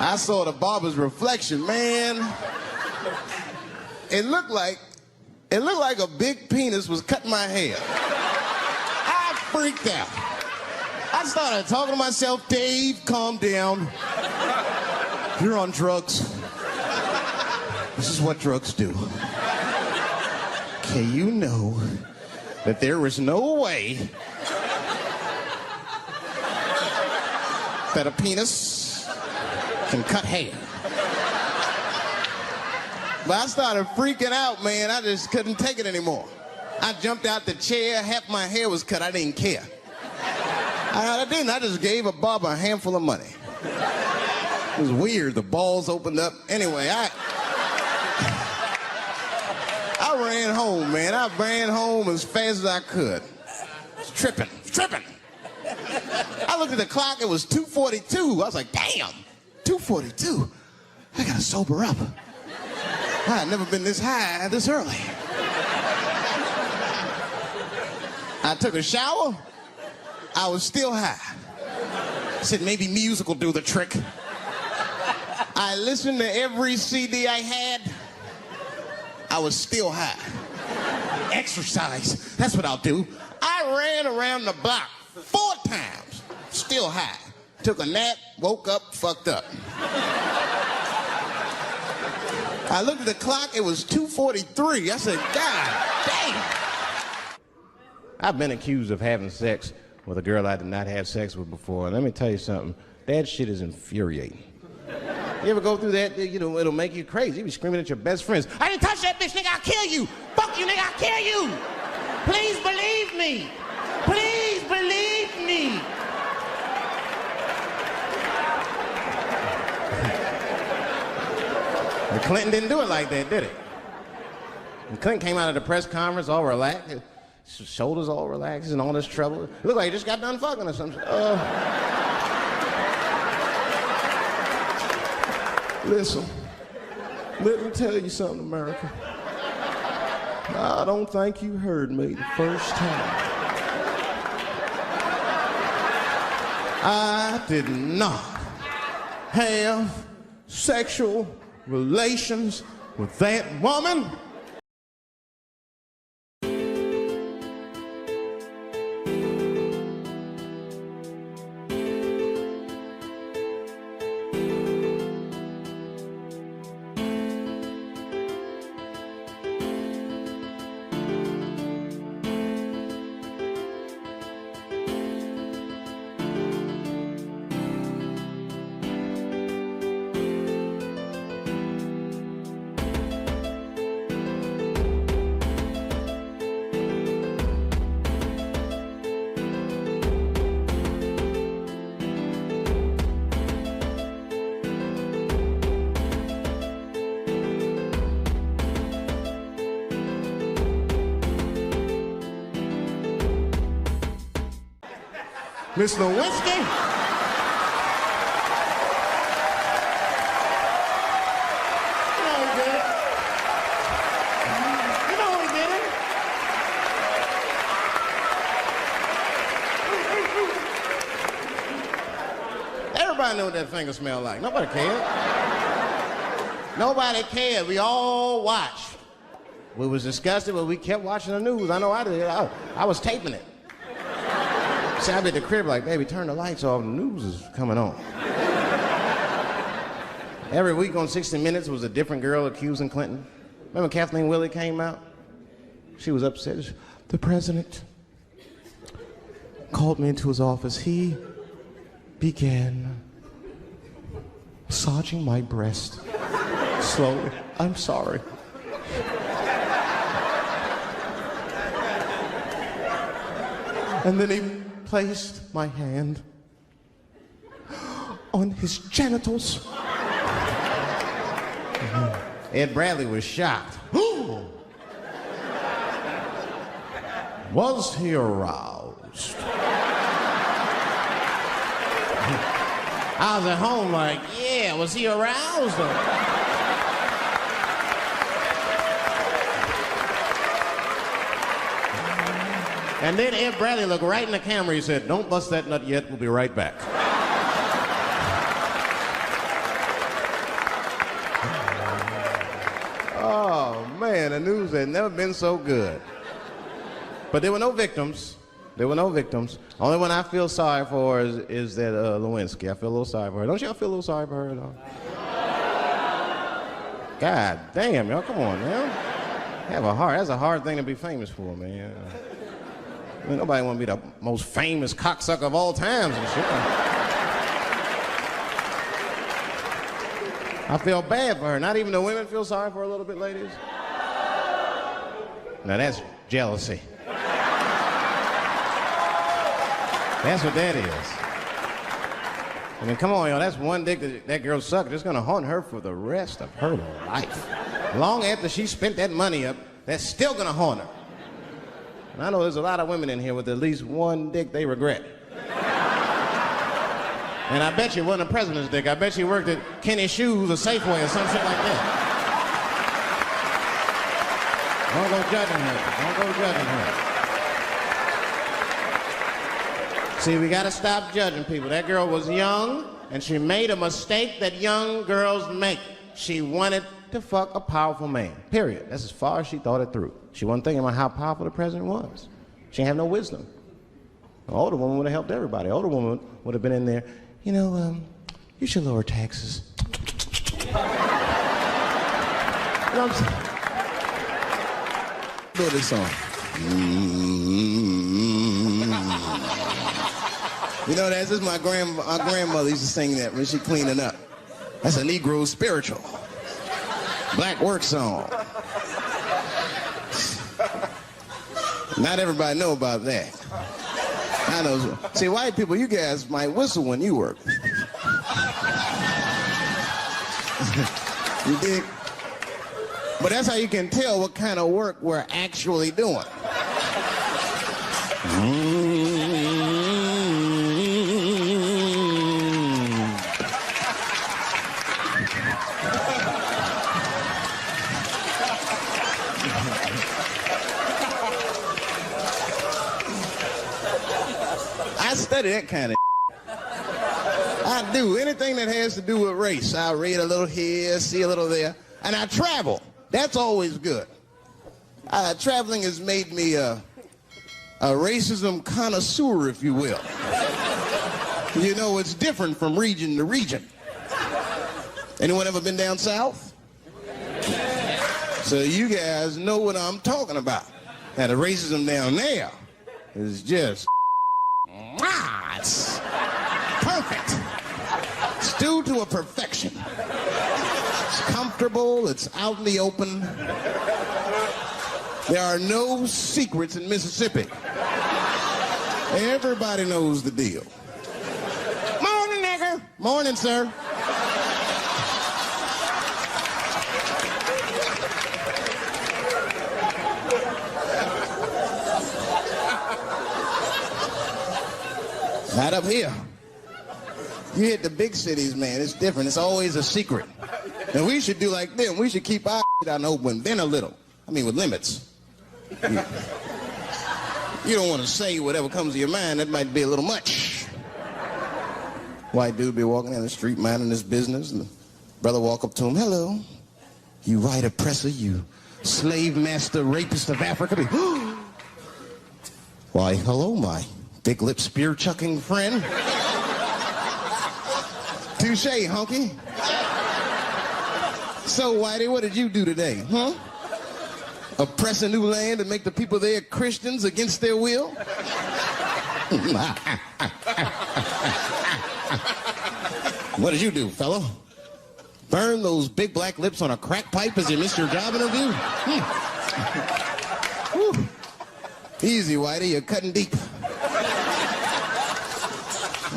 Speaker 1: I saw the barber's reflection, man. It looked like a big penis was cutting my hair. I freaked out. I started talking to myself, Dave, calm down. You're on drugs. This is what drugs do. Okay, you know that there is no way that a penis can cut hair. But I started freaking out, man. I just couldn't take it anymore. I jumped out the chair, half my hair was cut, I didn't care. I didn't, I just gave a barber a handful of money. It was weird, the balls opened up. Anyway, I ran home, man. I ran home as fast as I could. It's tripping. I looked at the clock, it was 2:42. I was like, damn, 2:42. I gotta sober up. I had never been this high this early. I took a shower. I was still high. I said maybe music will do the trick. I listened to every CD I had. I was still high. Exercise, that's what I'll do. I ran around the block 4 times, still high. Took a nap, woke up, fucked up. I looked at the clock, it was 2:43. I said, God damn. I've been accused of having sex with a girl I did not have sex with before, and let me tell you something, that shit is infuriating. You ever go through that, you know, it'll make you crazy. You be screaming at your best friends, I didn't touch that bitch, nigga, I'll kill you. Fuck you, nigga, I'll kill you. Please believe me. Please believe me. But Clinton didn't do it like that, did he? And Clinton came out of the press conference all relaxed, his shoulders all relaxed and all this trouble. It looked like he just got done fucking or something. Listen, let me tell you something, America. I don't think you heard me the first time. I did not have sexual relations with that woman. Miss Lewinsky? You know who did it. You know who did it. Everybody knew what that finger smelled like. Nobody cared. Nobody cared. We all watched. We was disgusted, but we kept watching the news. I know I did. I was taping it. See, I'd be at the crib like, baby, turn the lights off. The news is coming on. Every week on 60 Minutes was a different girl accusing Clinton. Remember Kathleen Willey came out? She was upset. The president called me into his office. He began massaging my breast slowly. I'm sorry. And then he placed my hand on his genitals. Ed Bradley was shocked. Was he aroused? I was at home like, yeah, was he aroused? And then Ed Bradley looked right in the camera. He said, don't bust that nut yet. We'll be right back. Oh, man, the news had never been so good. But there were no victims. There were no victims. Only one I feel sorry for is that Lewinsky. I feel a little sorry for her. Don't y'all feel a little sorry for her at all? God damn, y'all, come on, man. Have a heart. That's a hard thing to be famous for, man. I mean, nobody want to be the most famous cocksucker of all times and shit. I feel bad for her. Not even the women feel sorry for her a little bit, ladies? Now that's jealousy. That's what that is. I mean, come on, y'all. That's one dick that girl sucked. It's gonna haunt her for the rest of her life. Long after she spent that money up, that's still gonna haunt her. And I know there's a lot of women in here with at least one dick they regret. And I bet you it wasn't a president's dick. I bet you worked at Kenny Shoes or Safeway or some shit like that. Don't go judging her. Don't go judging her. See, we gotta stop judging people. That girl was young, and she made a mistake that young girls make. She wanted to fuck a powerful man, period. That's as far as she thought it through. She wasn't thinking about how powerful the president was. She didn't have no wisdom. An older woman would have helped everybody. An older woman would have been in there, you know, you should lower taxes. You know what I'm saying? Do this song. You know, that's just our grandmother used to sing that when she cleaning up. That's a Negro spiritual. Black work song. Not everybody know about that. I know. See, white people, you guys might whistle when you work. You dig? But that's how you can tell what kind of work we're actually doing. I study that kind of I do. Anything that has to do with race. I read a little here, see a little there. And I travel. That's always good. Traveling has made me a racism connoisseur, if you will. You know, it's different from region to region. Anyone ever been down south? So you guys know what I'm talking about. Now, the racism down there is just... it's perfect. It's due to a perfection. It's comfortable, it's out in the open. There are no secrets in Mississippi. Everybody knows the deal. Morning, nigger. Morning, sir. Not up here. You hit the big cities, man, it's different. It's always a secret. And we should do like them. We should keep our shit out in the open, then a little. I mean, with limits. You don't want to say whatever comes to your mind. That might be a little much. White dude be walking down the street minding his business, and the brother walk up to him, hello, you white oppressor, you slave master rapist of Africa. Why, hello, my big lip spear chucking friend. Touche, hunky. So, Whitey, what did you do today, huh? Oppress a new land and make the people there Christians against their will? What did you do, fellow? Burn those big black lips on a crack pipe as you missed your job interview? Easy, Whitey, you're cutting deep.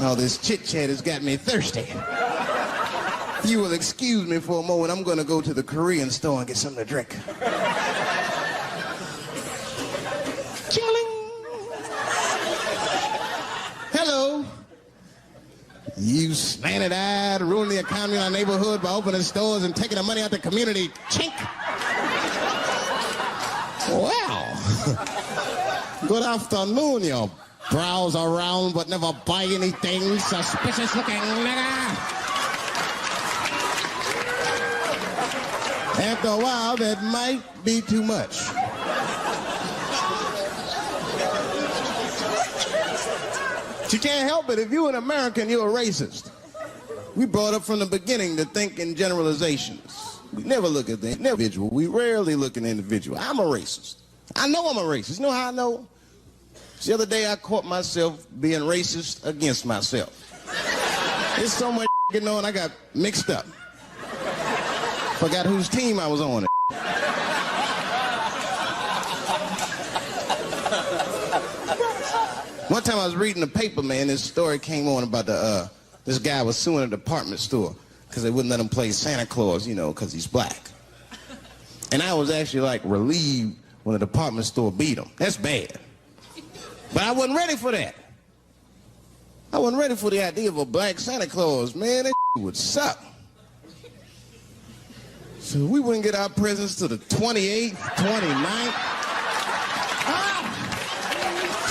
Speaker 1: All this chit-chat has got me thirsty. If you will excuse me for a moment, I'm going to go to the Korean store and get something to drink. Chilling. Hello. You slanted-eyed, ruin the economy in our neighborhood by opening stores and taking the money out the community. Chink. Wow. Good afternoon, you browse around but never buy anything. Suspicious looking nigga. After a while, that might be too much. But you can't help it. If you're an American, you're a racist. We brought up from the beginning to think in generalizations. We never look at the individual. We rarely look at the individual. I'm a racist. I know I'm a racist. You know how I know? The other day I caught myself being racist against myself. There's so much going on, I got mixed up. Forgot whose team I was on. One time I was reading the paper, man, this story came on about this guy was suing a department store because they wouldn't let him play Santa Claus, you know, because he's black. And I was actually like relieved when the department store beat him. That's bad. But I wasn't ready for that. I wasn't ready for the idea of a black Santa Claus, man. That would suck. So we wouldn't get our presents till the 28th, 29th.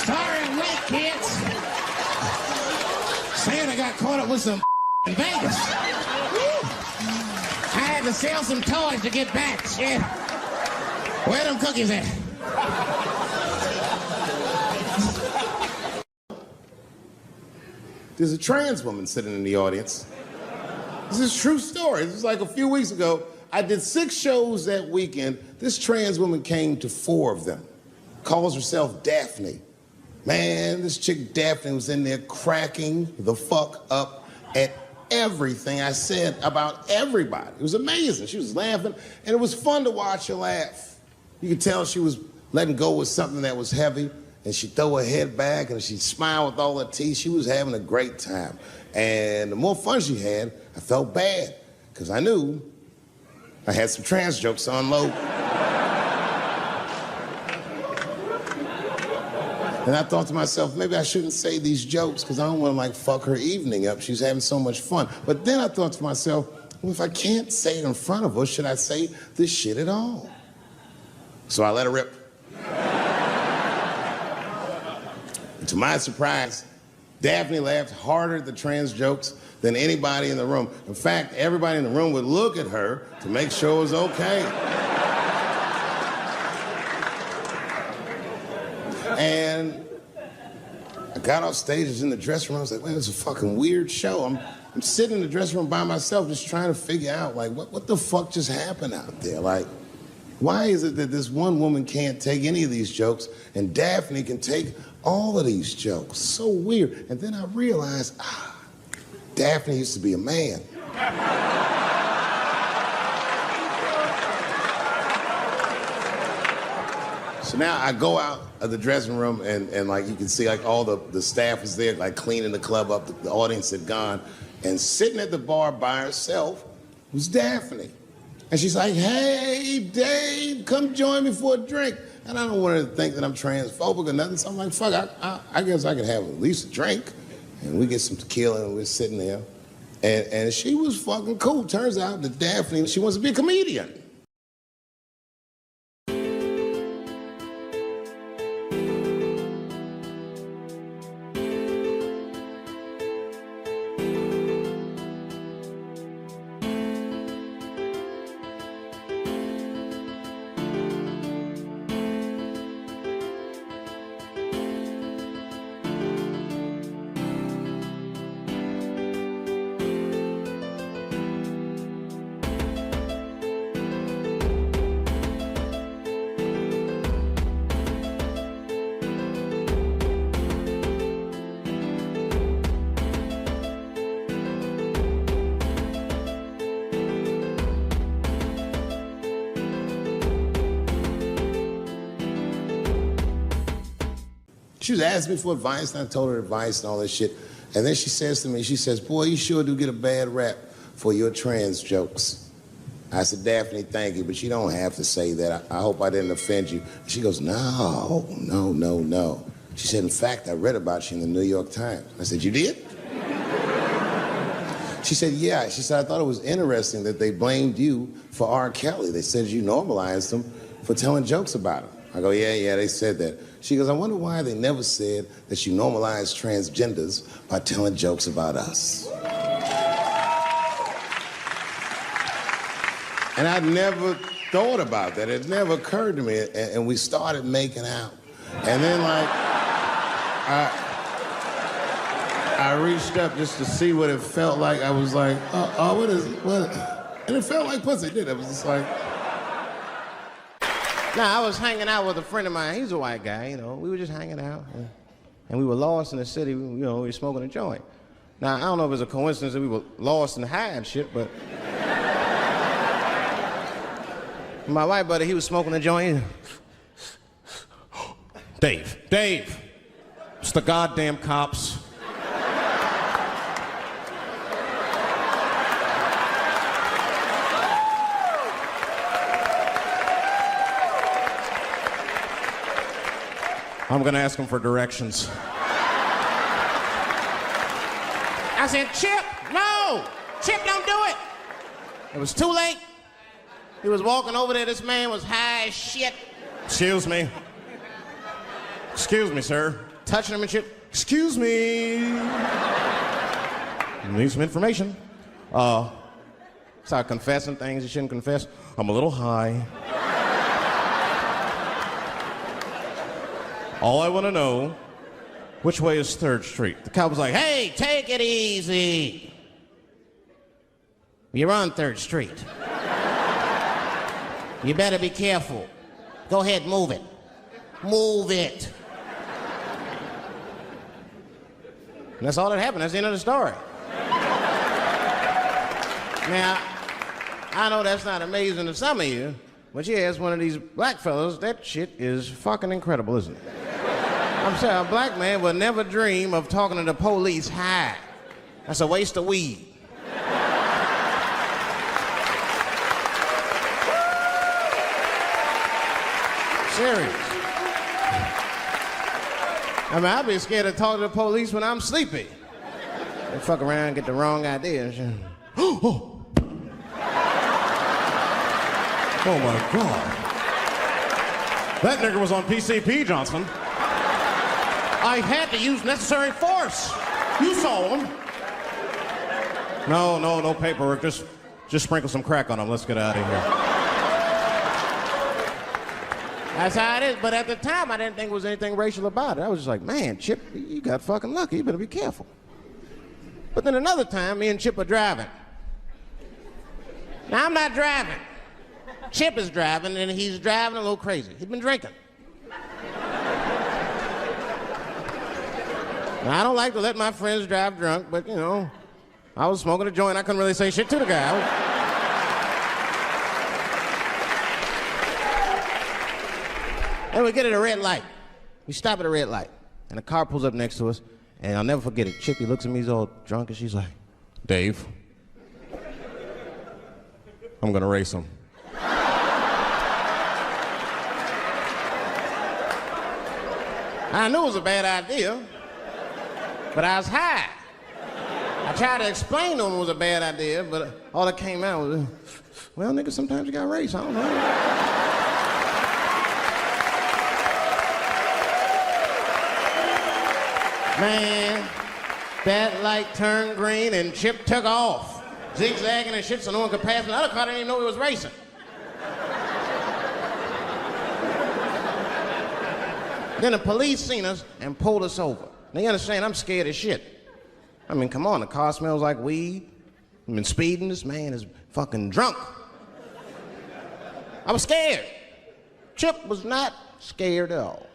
Speaker 7: Sorry, I'm late, kids. Santa got caught up with some in Vegas. I had to sell some toys to get back, shit. Where them cookies at?
Speaker 8: There's a trans woman sitting in the audience. This is a true story. This was like a few weeks ago. I did 6 shows that weekend. This trans woman came to 4 of them. Calls herself Daphne. Man, this chick Daphne was in there cracking the fuck up at everything I said about everybody. It was amazing. She was laughing, and it was fun to watch her laugh. You could tell she was letting go with something that was heavy, and she'd throw her head back, and she'd smile with all her teeth. She was having a great time. And the more fun she had, I felt bad, because I knew I had some trans jokes to unload. And I thought to myself, maybe I shouldn't say these jokes because I don't want to, like, fuck her evening up. She's having so much fun. But then I thought to myself, well, if I can't say it in front of her, should I say this shit at all? So I let her rip. And to my surprise, Daphne laughed harder at the trans jokes than anybody in the room. In fact, everybody in the room would look at her to make sure it was okay. And I got off stage, I was in the dressing room, I was like, man, this is a fucking weird show. I'm sitting in the dressing room by myself just trying to figure out, like, what the fuck just happened out there? Like, why is it that this one woman can't take any of these jokes and Daphne can take all of these jokes? So weird. And then I realized, Daphne used to be a man. So now I go out of the dressing room and like you can see like all the staff was there like cleaning the club up, the audience had gone, and sitting at the bar by herself was Daphne. And she's like, hey, Dave, come join me for a drink. And I don't want her to think that I'm transphobic or nothing, so I'm like, fuck, I guess I could have at least a drink. And we get some tequila and we're sitting there. And she was fucking cool. Turns out that Daphne, she wants to be a comedian. She was asking me for advice, and I told her advice and all that shit. And then she says to me, she says, boy, you sure do get a bad rap for your trans jokes. I said, Daphne, thank you, but you don't have to say that. I hope I didn't offend you. She goes, no. She said, in fact, I read about you in the New York Times. I said, you did? She said, yeah. She said, I thought it was interesting that they blamed you for R. Kelly. They said you normalized him for telling jokes about him. I go, yeah, they said that. She goes, I wonder why they never said that you normalized transgenders by telling jokes about us. And I'd never thought about that. It never occurred to me. And we started making out. And then, like, I reached up just to see what it felt like. I was like, what? And it felt like pussy, didn't it? I was just like...
Speaker 1: Now, I was hanging out with a friend of mine. He's a white guy, you know. We were just hanging out. And we were lost in the city. You know, we were smoking a joint. Now, I don't know if it's a coincidence that we were lost in the high and shit, but... My white buddy, he was smoking a joint.
Speaker 6: Dave, it's the goddamn cops. I'm gonna ask him for directions.
Speaker 1: I said, Chip, no! Chip, don't do it! It was too late. He was walking over there. This man was high as shit.
Speaker 6: Excuse me, sir.
Speaker 1: Touching him and shit.
Speaker 6: Excuse me. Need some information.
Speaker 1: Start confessing things you shouldn't confess.
Speaker 6: I'm a little high. All I want to know, which way is 3rd Street?
Speaker 1: The cop was like, hey, take it easy. You're on 3rd Street. You better be careful. Go ahead, move it. Move it. And that's all that happened. That's the end of the story. Now, I know that's not amazing to some of you, but you ask one of these black fellas, that shit is fucking incredible, isn't it? I'm saying a black man would never dream of talking to the police high. That's a waste of weed. Serious. I mean, I'd be scared to talk to the police when I'm sleepy. They fuck around and get the wrong idea and shit.
Speaker 6: Oh my God. That nigger was on PCP, Johnson.
Speaker 1: I had to use necessary force.
Speaker 6: You saw him. No paperwork. Just sprinkle some crack on him. Let's get out of here.
Speaker 1: That's how it is. But at the time, I didn't think there was anything racial about it. I was just like, man, Chip, you got fucking lucky. You better be careful. But then another time, me and Chip are driving. Now, I'm not driving. Chip is driving, and he's driving a little crazy. He's been drinking. Now, I don't like to let my friends drive drunk, but, you know, I was smoking a joint. I couldn't really say shit to the guy. And we get at a red light. We stop at a red light. And a car pulls up next to us. And I'll never forget it. Chippy looks at me, he's all drunk, and she's like,
Speaker 6: Dave, I'm gonna race him.
Speaker 1: I knew it was a bad idea. But I was high. I tried to explain to him it was a bad idea, but all that came out was, well, nigga, sometimes you got race, I don't know. Man, that light turned green and Chip took off, zigzagging and shit so no one could pass. And the other car didn't even know he was racing. Then the police seen us and pulled us over. Now you understand, I'm scared as shit. I mean, come on, the car smells like weed. I've been speeding, this man is fucking drunk. I was scared. Chip was not scared at all.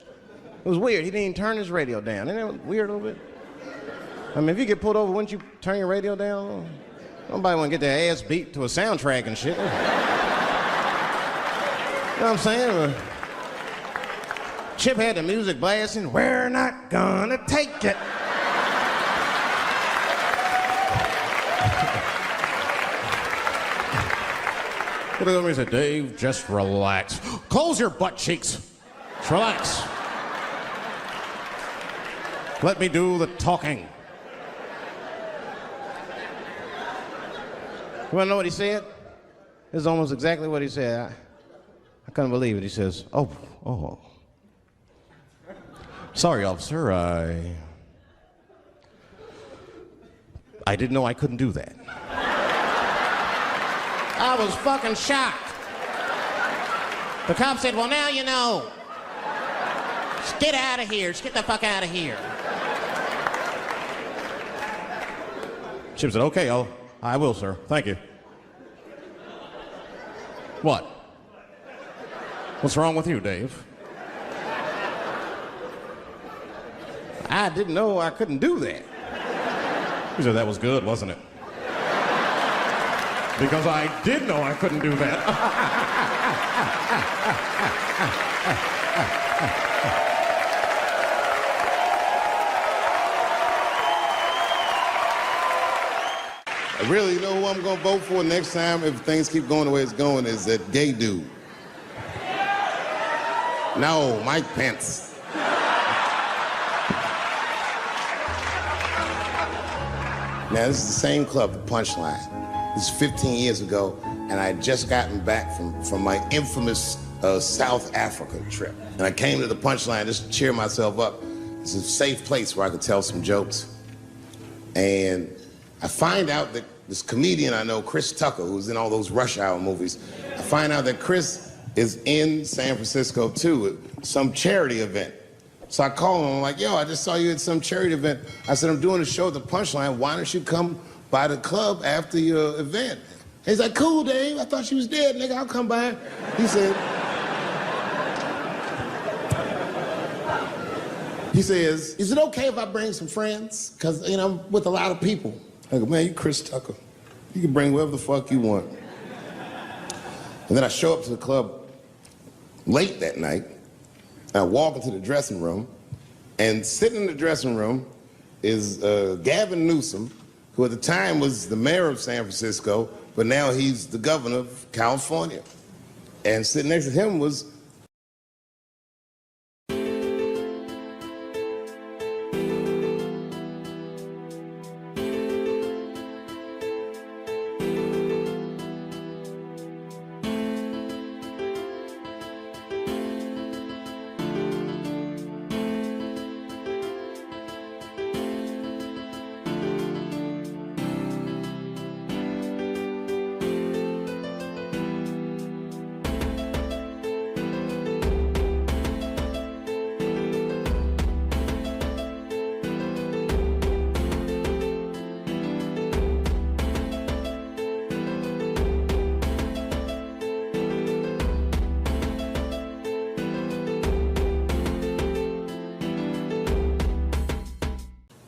Speaker 1: It was weird, he didn't even turn his radio down. Isn't that weird a little bit? I mean, if you get pulled over, wouldn't you turn your radio down? Nobody want to get their ass beat to a soundtrack and shit. You know what I'm saying? Chip had the music blasting. We're not gonna take it. He looked at me and said, Dave, just relax. Close your butt cheeks. Just relax. Let me do the talking. You wanna know what he said? This is almost exactly what he said. I couldn't believe it. He says, oh. Sorry, officer, I didn't know I couldn't do that. I was fucking shocked. The cop said, well, now you know. Just get out of here. Just get the fuck out of here. Chip said, okay, I will, sir. Thank you. What? What's wrong with you, Dave? I didn't know I couldn't do that. He said, that was good, wasn't it? Because I did know I couldn't do that.
Speaker 8: Really, you know who I'm gonna vote for next time if things keep going the way it's going is that gay dude. No, Mike Pence. Now, this is the same club, the Punchline. This is 15 years ago, and I had just gotten back from my infamous South Africa trip. And I came to the Punchline just to cheer myself up. It's a safe place where I could tell some jokes. And I find out that this comedian I know, Chris Tucker, who's in all those Rush Hour movies, I find out that Chris is in San Francisco too, at some charity event. So I call him, I'm like, yo, I just saw you at some charity event. I said, I'm doing a show at the Punchline. Why don't you come by the club after your event? He's like, cool, Dave. I thought she was dead, nigga. I'll come by. He says, is it okay if I bring some friends? Because, you know, I'm with a lot of people. I go, man, you Chris Tucker. You can bring whoever the fuck you want. And then I show up to the club late that night. I walk into the dressing room, and sitting in the dressing room is Gavin Newsom, who at the time was the mayor of San Francisco, but now he's the governor of California. And sitting next to him was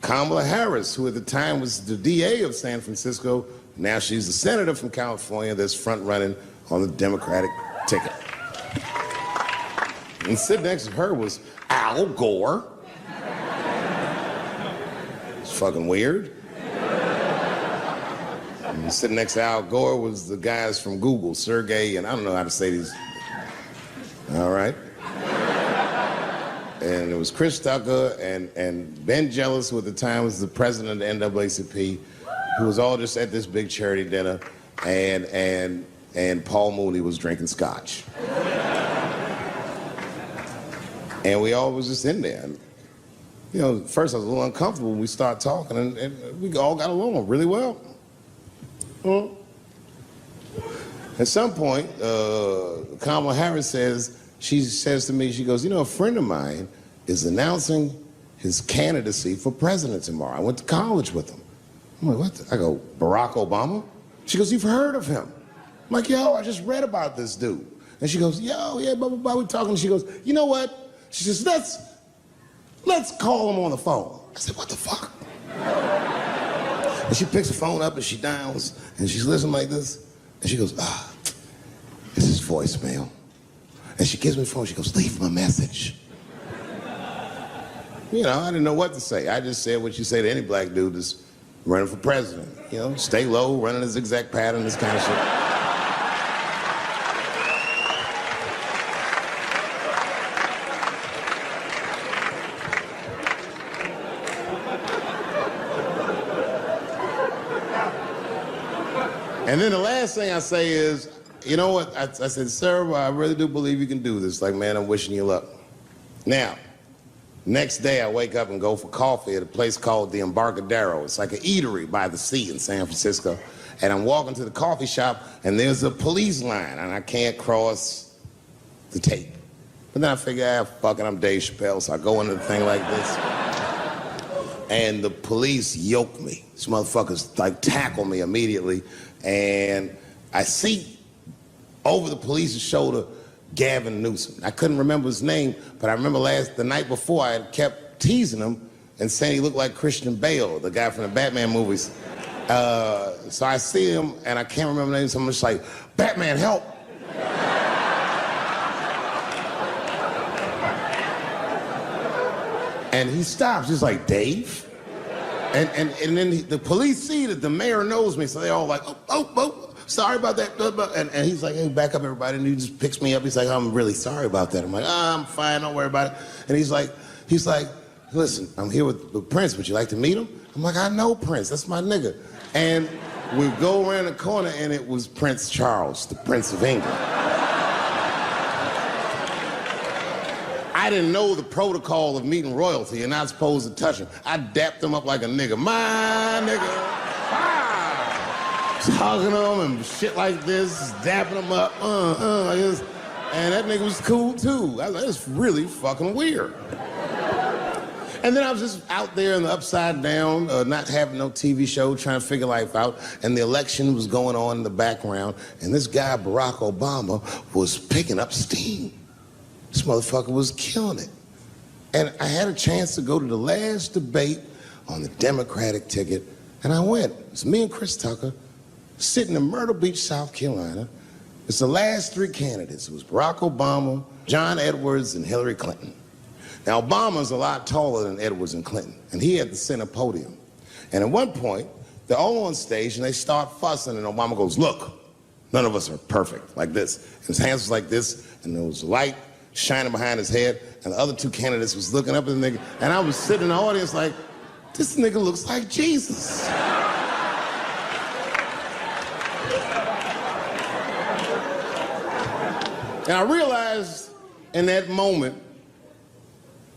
Speaker 8: Kamala Harris, who at the time was the DA of San Francisco. Now she's the senator from California that's front-running on the Democratic ticket. And sitting next to her was Al Gore. It's fucking weird. And sitting next to Al Gore was the guys from Google, Sergey, and I don't know how to say these. All right. and it was Chris Tucker and Ben Jealous, who at the time was the president of the NAACP, who was all just at this big charity dinner, and Paul Mooney was drinking scotch. And we all was just in there. And, you know, at first I was a little uncomfortable when we started talking, and we all got along really well. At some point, Kamala Harris she says to me, she goes, you know, a friend of mine is announcing his candidacy for president tomorrow. I went to college with him. I'm like, what? I go, Barack Obama? She goes, you've heard of him? I'm like, yo, I just read about this dude. And she goes, yo, yeah, blah, blah, blah, we're talking. She goes, you know what? She says, let's call him on the phone. I said, what the fuck? And she picks the phone up and she dials and she's listening like this. And she goes, it's his voicemail. And she gives me the phone, she goes, leave him a message. You know, I didn't know what to say. I just said what you say to any black dude that's running for president. You know, stay low, running a zigzag pattern, this kind of shit. And then the last thing I say is, you know what? I said, sir, I really do believe you can do this. Like, man, I'm wishing you luck. Now, next day I wake up and go for coffee at a place called the Embarcadero. It's like an eatery by the sea in San Francisco. And I'm walking to the coffee shop and there's a police line and I can't cross the tape. But then I figure, fuck it, I'm Dave Chappelle, so I go into the thing like this. And the police yoke me. These motherfuckers like tackle me immediately. And I see over the police's shoulder Gavin Newsom. I couldn't remember his name, but I remember the night before I had kept teasing him and saying he looked like Christian Bale, the guy from the Batman movies. So I see him and I can't remember the name, so I'm just like, Batman, help! And he stops, he's like, Dave? And then the police see that the mayor knows me, so they all like, oh, sorry about that. And he's like, hey, back up, everybody. And he just picks me up. He's like, I'm really sorry about that. I'm like, I'm fine, don't worry about it. And he's like, listen, I'm here with Prince. Would you like to meet him? I'm like, I know Prince. That's my nigga. And we go around the corner, and it was Prince Charles, the Prince of England. I didn't know the protocol of meeting royalty. You're not supposed to touch him. I dapped him up like a nigga. My nigga. Just hugging him and shit like this, dapping him up. Like this. And that nigga was cool too. I was like, that's really fucking weird. And then I was just out there in the upside down, not having no TV show, trying to figure life out. And the election was going on in the background. And this guy, Barack Obama, was picking up steam. This motherfucker was killing it. And I had a chance to go to the last debate on the Democratic ticket, and I went. It's me and Chris Tucker sitting in Myrtle Beach, South Carolina. It's the last three candidates. It was Barack Obama, John Edwards, and Hillary Clinton. Now, Obama's a lot taller than Edwards and Clinton, and he had the center podium. And at one point, they're all on stage, and they start fussing, and Obama goes, look, none of us are perfect, like this. And his hands was like this, and there was light shining behind his head, and the other two candidates was looking up at the nigga, and I was sitting in the audience like, this nigga looks like Jesus. And I realized in that moment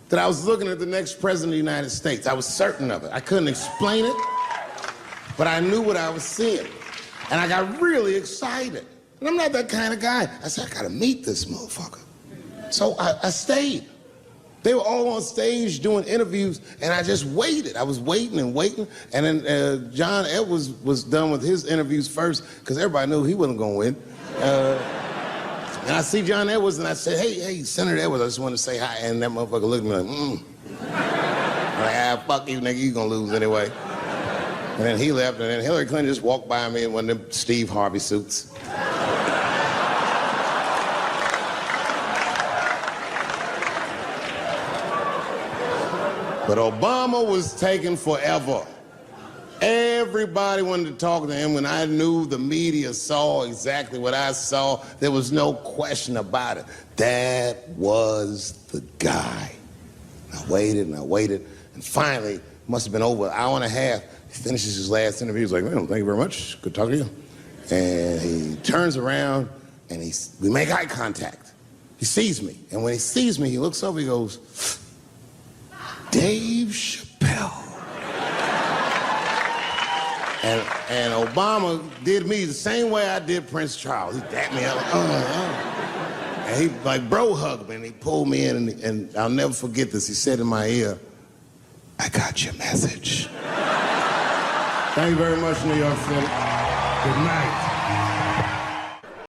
Speaker 8: that I was looking at the next president of the United States. I was certain of it. I couldn't explain it, but I knew what I was seeing. And I got really excited. And I'm not that kind of guy. I said, I gotta meet this motherfucker. So I stayed. They were all on stage doing interviews, and I just waited. I was waiting and waiting, and then John Edwards was done with his interviews first, because everybody knew he wasn't gonna win. And I see John Edwards, and I said, hey, Senator Edwards, I just wanted to say hi, and that motherfucker looked at me like, I'm like, fuck you, nigga, you gonna lose anyway. And then he left, and then Hillary Clinton just walked by me in one of them Steve Harvey suits. But Obama was taking forever. Everybody wanted to talk to him. When I knew the media saw exactly what I saw, there was no question about it. That was the guy. I waited and I waited, and finally, it must have been over an hour and a half, he finishes his last interview. He's like, "Well, thank you very much. Good talking to you." And he turns around and we make eye contact. He sees me, and when he sees me, he looks over, he goes, "Dave Chappelle." And Obama did me the same way I did Prince Charles. He dapped me up, like, oh. And he like bro hugged me, and he pulled me in, and I'll never forget this. He said in my ear, "I got your message." Thank you very much, New York City. Good night.